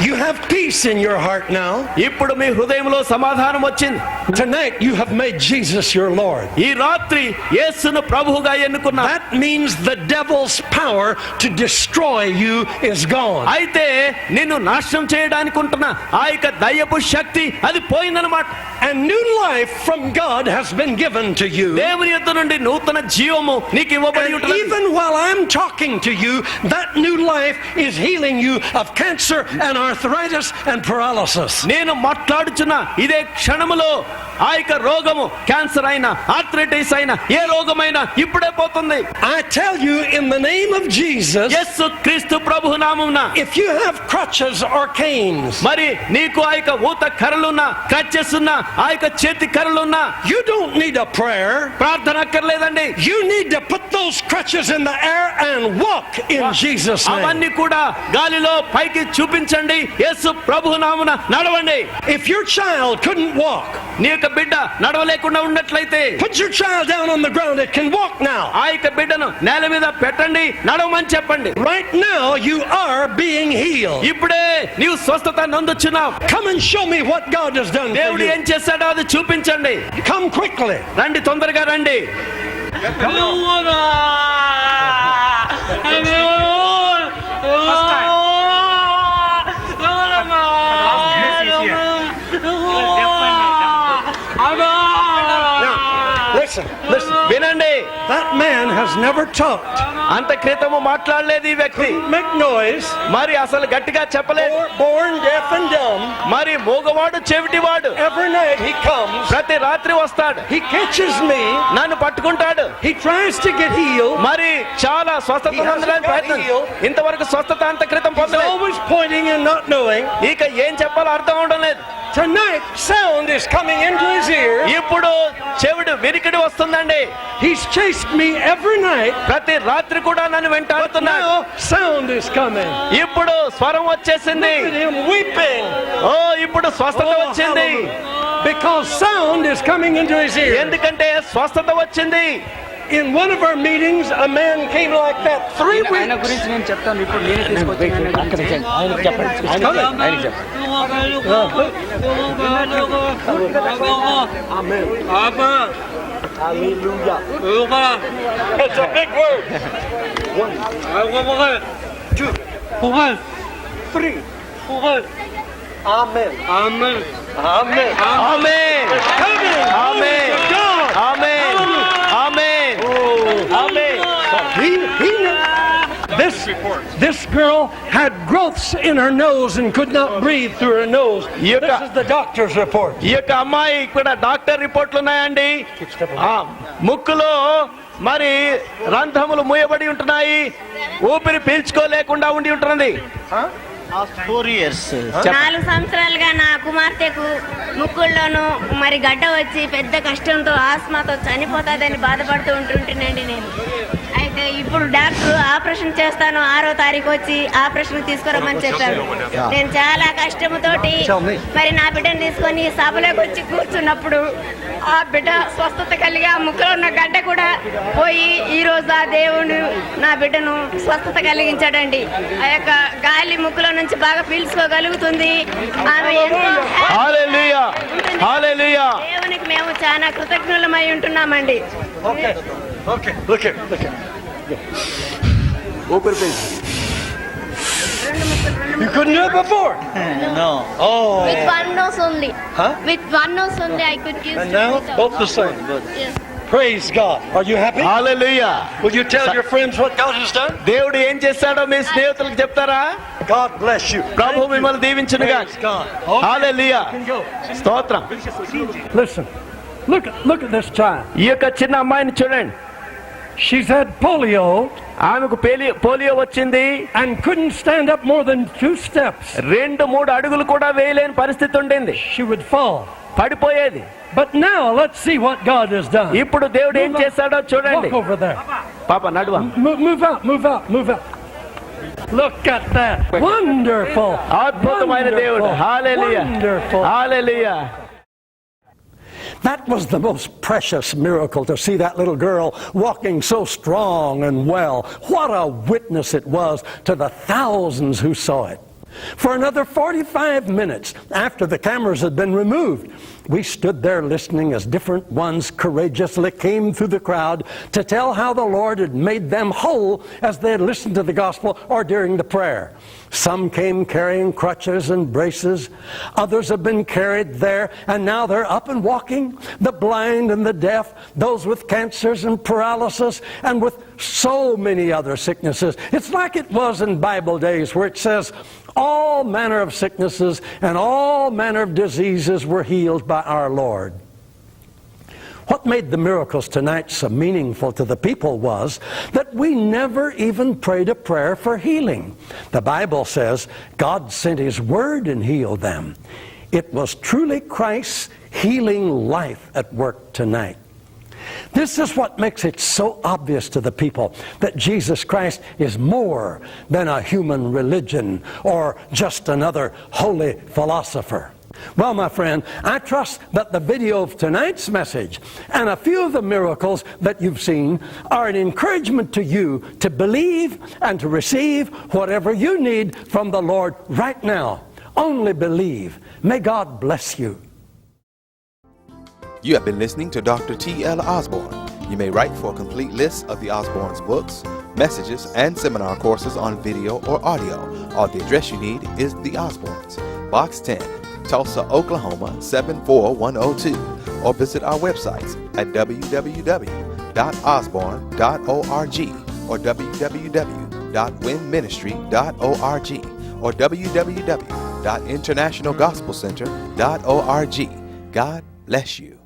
You have peace in your heart now. ఇప్పుడు మీ హృదయంలో సమాధానం వచ్చింది. Tonight you have made Jesus your Lord. ఈ రాత్రి యేసును ప్రభువుగా ఎన్నుకున్నారు. That means the devil's power to destroy you is gone. అయితే నిన్ను నాశనం చేయడానికి ఉంటున్న ఆ యొక్క దయ్యపు శక్తి అది పోయిందన్నమాట. And new life from God has been given to you. దేవుని యొద్ద నుండి నూతన జీవము నీకు ఇవ్వబడి And ఉంటుంది. even while I'm talking to you, that new life is healing you of cancer and arthritis and paralysis. నేను మాట్లాడుచున్న ఇదే క్షణములో ఆ యొక్క రోగము క్యాన్సర్ అయినా ఆర్థరైటిస్ అయినా ఏ రోగమైనా ఇప్పుడే పోతుంది. I tell you in the name of Jesus, యేసు క్రీస్తు ప్రభు నామమున if you have crutches or canes, మరి నీకు ఆ యొక్క ఊత కర్రలున్నా క్రచెస్ ఉన్నా ఆ యొక్క చేతి కర్రలున్నా you don't need a prayer. ప్రార్థన అక్కర్లేదండి. You need to put those crutches in the air and walk in Jesus' name. అవన్నీ కూడా గాలిలో పైకి చూపించండి. యేసు ప్రభు నామమున నడవండి. If your child couldn't walk, నీ యొక్క బిడ్డ నడవలేకుండా ఉన్నట్లయితే put your child down on the ground. It can walk now. ఆ యొక్క బిడ్డను నేల మీద పెట్టండి, నడవమని చెప్పండి. Right now you are being healed. ఇప్పుడే నీవు స్వస్థత నొందుచున్నావు. Come and show me what God has done for దేవుడు you. ఏం చేశాడో అది చూపించండి. Come quickly. రండి, తొందరగా రండి. Listen. వినండి, That man has never talked, అంత క్రితము మాట్లాడలేదు ఈ వ్యక్తి. make noise, మరి అసలు గట్టిగా చెప్పలేదు. born deaf and dumb. మరి మూగవాడు చెవిటివాడు. Every night he comes, ప్రతి రాత్రి వస్తాడు, he catches me, నన్ను పట్టుకుంటాడు. he tries to get healed. మరి చాలా స్వస్థత పొందడానికి ప్రయత్నం. ఇంతవరకు స్వస్థత అంత క్రితం He's పొందలేదు. always pointing and not knowing. ఇక ఏం చెప్పాలో అర్థం అవడం లేదు. Tonight sound is coming into his ear. ఇప్పుడు చెవిడు వినికిడి వస్తుందండి. He's chased me every night. ప్రతి రాత్రి కూడా నన్ను వెంటాడుతున్నాడు. Now sound is coming. ఇప్పుడు స్వరం వచ్చేసింది. Look at him weeping. ఓ ఇప్పుడు స్వస్థత Oh, వచ్చింది. hallelujah. Because sound is coming into his ear. ఎందుకంటే స్వస్థత వచ్చింది. In one of our meetings, a man came like that 3 ఆయన weeks. గురించి నేను చెప్తాను. ఇప్పుడు నేనే తీసుకొచ్చాను. ఆయనకు చెప్పండి. ఆయనకు చెప్పండి. It's a big word. 1, 2, 3. Amen. Amen. Amen. Amen. Coming. Amen. Glory to God. Amen. Amen. Amen. This girl had growths in her nose and could not breathe through her nose. This is the doctor's report. ఈ యొక్క అమ్మాయి ఇక్కడ doctor రిపోర్ట్లు ఉన్నాయండి. ఆ, ముక్కులో మరి రంధ్రములు మూయబడి ఉంటున్నాయి, ఊపిరి పీల్చుకోలేకుండా ఉండి ఉంటున్నది. 4 సంవత్సరాలుగా నా కుమార్తెకు ముక్కుల్లోనూ మరి గడ్డ వచ్చి పెద్ద కష్టంతో ఆస్మాతో చనిపోతాదని బాధపడుతూ ఉంటుంటేనండి నేను. అయితే ఇప్పుడు డాక్టర్ ఆపరేషన్ చేస్తాను 6వ తారీఖు వచ్చి ఆపరేషన్ తీసుకురమ్మని చెప్పారు. నేను చాలా కష్టంతోటి మరి నా బిడ్డను తీసుకొని సభలోకి వచ్చి కూర్చున్నప్పుడు ఆ బిడ్డ స్వస్థత కలిగి ఆ ముక్కులో ఉన్న గడ్డ కూడా పోయి ఈ రోజు ఆ దేవుడు నా బిడ్డను స్వస్థత కలిగించాడండి. ఆ యొక్క గాలి ముక్కులో నుంచి బాగా పీల్చుకోగలుగుతుంది. ఆమె ఎంతో హల్లెలూయా. హల్లెలూయా. దేవునికి మేము చాలా కృతజ్ఞులమై ఉంటున్నామండి. Okay. Look here. ఊపిరి పీల్చు. You couldn't do it before. No. Oh. With one nose only. Huh? With one nose only I could use. And now both the same. Yes. Praise God. Are you happy? Hallelujah. Will you tell your friends what God has done? దేవుడు ఏం చేశాడో మీ స్నేహితులకు చెప్తారా? God bless you. ప్రభు మిమ్మల్ని దీవించునుగా. Praise God. Hallelujah. You can go. స్తోత్రం. Listen. Look at this child. ఈ యొక్క చిన్న అమ్మాయిని చూడండి. She's had polio ఆమెకు పోలియో వచ్చింది and couldn't stand up more than 2 steps. 2-3 అడుగులు కూడా వేయలేని పరిస్థితి ఉండింది. She would fall. పడిపోయేది. But now let's see what God has done. ఇప్పుడు దేవుడు ఏం చేశాడో చూడండి. Walk over there. పాప నడువ. Move out. Look at that. Wonderful. అద్భుతమైన దేవుడు. హల్లెలూయా. Wonderful. Hallelujah. That was the most precious miracle, to see that little girl walking so strong and well. What a witness it was to the thousands who saw it. For another 45 minutes after the cameras had been removed, we stood there listening as different ones courageously came through the crowd to tell how the Lord had made them whole as they had listened to the gospel or during the prayer. Some came carrying crutches and braces. Others have been carried there, and now they're up and walking. The blind and the deaf, those with cancers and paralysis, and with so many other sicknesses. It's like it was in Bible days, where it says, all manner of sicknesses and all manner of diseases were healed by our Lord. What made the miracles tonight so meaningful to the people was that we never even prayed a prayer for healing. The Bible says God sent His Word and healed them. It was truly Christ's healing life at work tonight. This is what makes it so obvious to the people that Jesus Christ is more than a human religion or just another holy philosopher. Well, my friend, I trust that the video of tonight's message and a few of the miracles that you've seen are an encouragement to you to believe and to receive whatever you need from the Lord right now. Only believe. May God bless you. You have been listening to Dr. T.L. Osborn. You may write for a complete list of the Osborns' books, messages, and seminar courses on video or audio. All the address you need is the Osborns, Box 10, Tulsa, Oklahoma 74102, or visit our websites at www.osborn.org or www.winministry.org or www.internationalgospelcenter.org. God bless you.